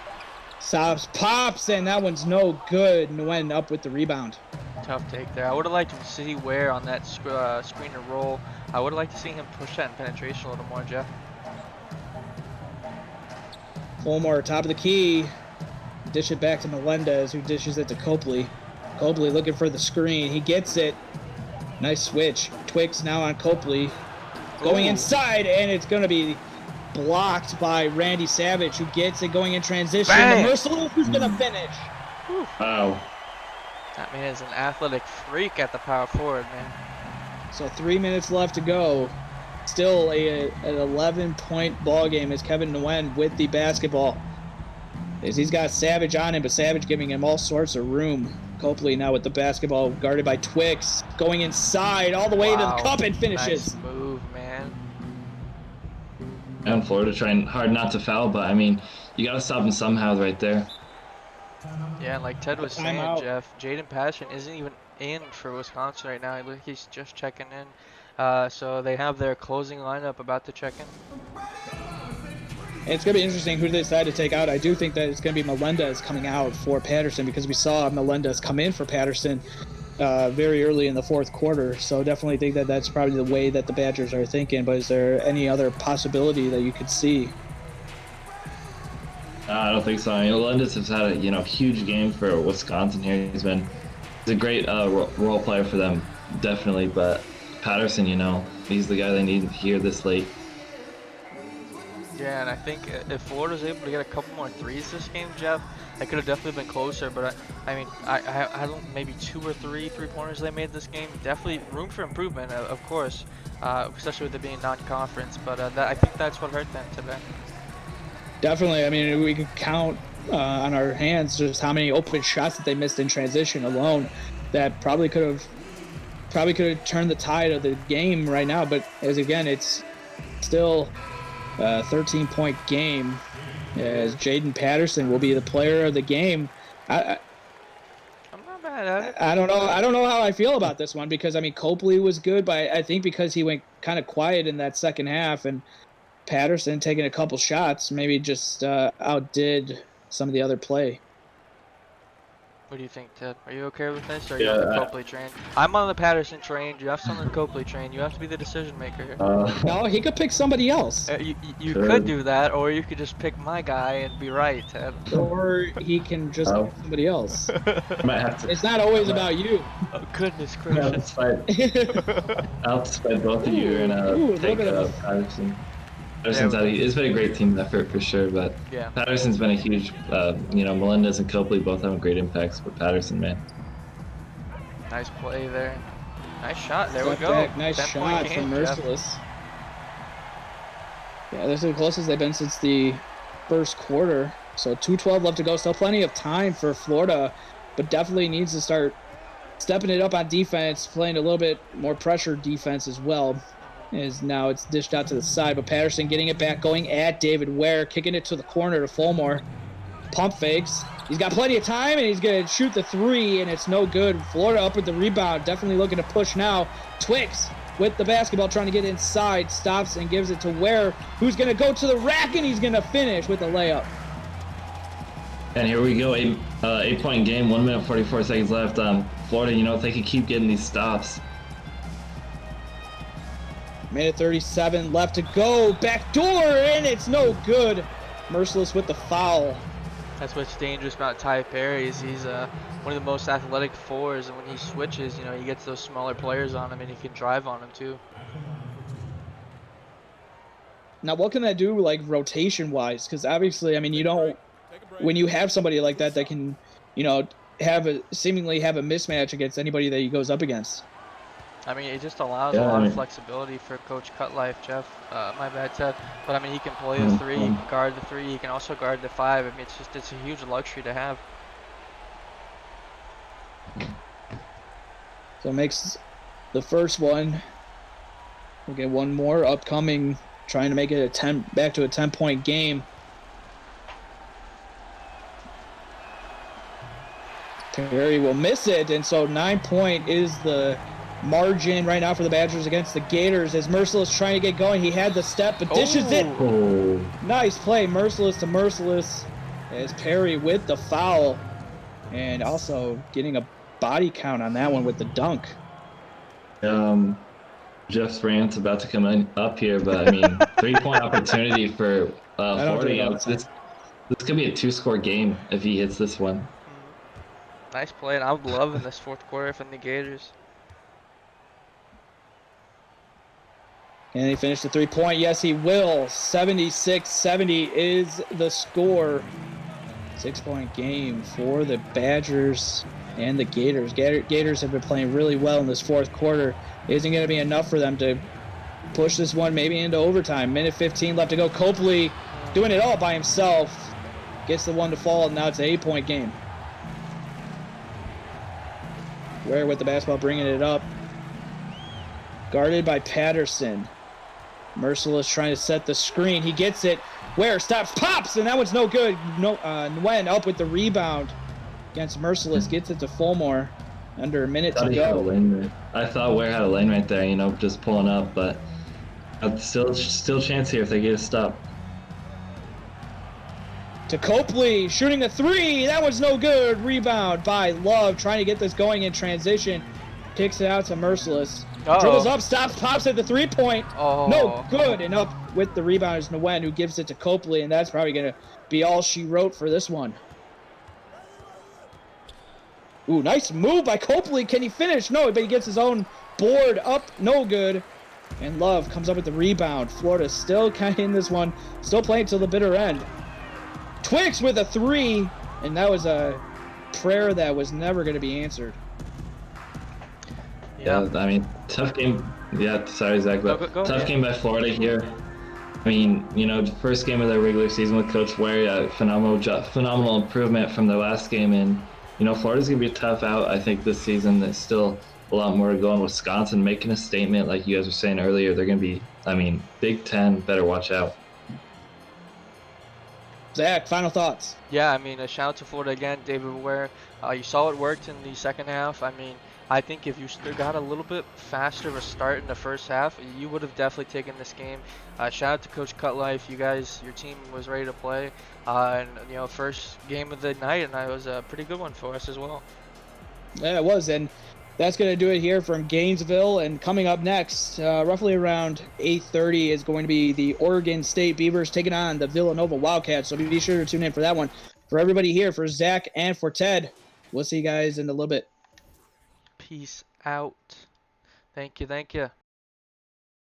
Stops, pops, and that one's no good. Nguyen up with the rebound. Tough take there. I would have liked to see Ware on that screen and roll. I would have liked to see him push that in penetration a little more, Jeff. Fulmore, top of the key. Dish it back to Melendez, who dishes it to Copley. Copley looking for the screen. He gets it. Nice switch. Twix now on Copley. Going Ooh. inside, and it's going to be blocked by Randy Savage, who gets it going in transition. Bang! The Merciless who's going to finish. Wow. That man is an athletic freak at the power forward, man. So 3 minutes left to go. Still an 11-point ball game as Kevin Nguyen with the basketball. As he's got Savage on him, but Savage giving him all sorts of room. Copley now with the basketball guarded by Twix. Going inside all the way to Wow. the cup and finishes. Nice move, man. And Florida trying hard not to foul, but I mean, you got to stop him somehow right there. Yeah, and like Ted was saying, Timeout. Jeff, Jaden Passion isn't even in for Wisconsin right now. He's just checking in. So they have their closing lineup about to check in. And it's going to be interesting who they decide to take out. I do think that it's going to be Melendez coming out for Patterson because we saw Melendez come in for Patterson very early in the fourth quarter. So definitely think that that's probably the way that the Badgers are thinking. But is there any other possibility that you could see? I don't think so. I mean, Melendez has had a huge game for Wisconsin here. He's a great role player for them, definitely. But Patterson, he's the guy they need here this late. Yeah, and I think if Florida's able to get a couple more threes this game, Jeff, that could have definitely been closer. But I don't maybe 2 or 3 3-pointers they made this game. Definitely room for improvement, of course, especially with it being non-conference. But I think that's what hurt them today. Definitely. I mean, we could count on our hands just how many open shots that they missed in transition alone. That probably could have turned the tide of the game right now. But it's still a 13-point game. As Jaden Patterson will be the player of the game. I'm not mad at it. I don't know how I feel about this one because Copley was good, but I think because he went kind of quiet in that second half and Patterson taking a couple shots maybe just outdid some of the other play. What do you think, Ted? Are you okay with this, or are you on the Copley train? I'm on the Patterson train. Jeff's on the Copley train. You have to be the decision maker here. No, he could pick somebody else. You could do that, or you could just pick my guy and be right, Ted. Or he can just pick somebody else. Might have to. It's not always about you. Oh, goodness I'll gracious. spite both of you and Ooh, take look at him. Patterson. It's been a great team effort for sure, but Yeah. Patterson's been a huge, Melendez and Copley both having great impacts, but Patterson, man. Nice play there. Nice shot. There we Step go. back, nice 10-point shot game, from Jeff. Merciless. Yeah, this is the closest they've been since the first quarter. So 2:12 left to go. Still plenty of time for Florida, but definitely needs to start stepping it up on defense, playing a little bit more pressure defense as well. As now it's dished out to the side, but Patterson getting it back, going at David Ware, kicking it to the corner to Fulmore. Pump fakes. He's got plenty of time, and he's going to shoot the 3, and it's no good. Florida up with the rebound, definitely looking to push now. Twix with the basketball, trying to get inside, stops and gives it to Ware, who's going to go to the rack, and he's going to finish with a layup. And here we go, 8-point game, 1 minute 44 seconds left. Florida, if they can keep getting these stops. Minute 37 left to go. Back door, and it's no good. Merciless with the foul. That's what's dangerous about Ty Perry is he's one of the most athletic fours, and when he switches, he gets those smaller players on him, and he can drive on them too. Now, what can that do, like, rotation-wise? Because obviously, I mean, you don't – when you have somebody like that can, seemingly have a mismatch against anybody that he goes up against. I mean, it just allows a lot of flexibility for Coach Cutlife, Jeff. My bad, Ted. But, I mean, he can play the 3, he can guard the 3, he can also guard the 5. I mean, it's a huge luxury to have. So it makes the first one. We'll get one more upcoming, trying to make it back to a 10-point game. Perry will miss it, and so 9-point is the margin right now for the Badgers against the Gators. As Merciless trying to get going, he had the step, but dishes it. Nice play, Merciless to Merciless, as Perry with the foul, and also getting a body count on that one with the dunk. Jeff's rant's about to come up here, but I mean, 3-point opportunity for Florida. This could be a 2-score game if he hits this one. Nice play, and I'm loving this fourth quarter from the Gators. And he finished the 3-point. Yes, he will. 76-70 is the score. 6-point game for the Badgers and the Gators. Gators have been playing really well in this fourth quarter. Isn't going to be enough for them to push this one maybe into overtime. Minute 15 left to go. Copley doing it all by himself. Gets the one to fall, and now it's an 8-point game. Ware with the basketball, bringing it up. Guarded by Patterson. Merciless trying to set the screen. He gets it. Ware stops, pops, and that one's no good. Nguyen up with the rebound against Merciless. Gets it to Fulmore. Under a minute to go. I thought Ware had a lane right there, just pulling up, but still chance here if they get a stop. To Copley, shooting a 3. That one's no good. Rebound by Love, trying to get this going in transition. Kicks it out to Merciless. Dribbles up, stops, pops at the 3-point. No good. And up with the rebound is Nguyen, who gives it to Copley, and that's probably going to be all she wrote for this one. Ooh, nice move by Copley. Can he finish? No, but he gets his own board up. No good. And Love comes up with the rebound. Florida still kind of in this one. Still playing till the bitter end. Twix with a 3. And that was a prayer that was never going to be answered. Yeah, I mean, tough game. Yeah, sorry, Zach, but tough game by Florida here. I mean, the first game of their regular season with Coach Ware, phenomenal improvement from their last game. And, Florida's going to be a tough out, I think, this season. There's still a lot more to go in. Wisconsin making a statement, like you guys were saying earlier. They're going to be, Big Ten, better watch out. Zach, final thoughts. Yeah, a shout out to Florida again, David Ware. You saw it worked in the second half. I think if you still got a little bit faster of a start in the first half, you would have definitely taken this game. Shout out to Coach Cutlife. You guys, your team was ready to play. And first game of the night, and that was a pretty good one for us as well. Yeah, it was, and that's going to do it here from Gainesville. And coming up next, roughly around 8:30, is going to be the Oregon State Beavers taking on the Villanova Wildcats. So be sure to tune in for that one. For everybody here, for Zach and for Ted, we'll see you guys in a little bit. Peace out. Thank you.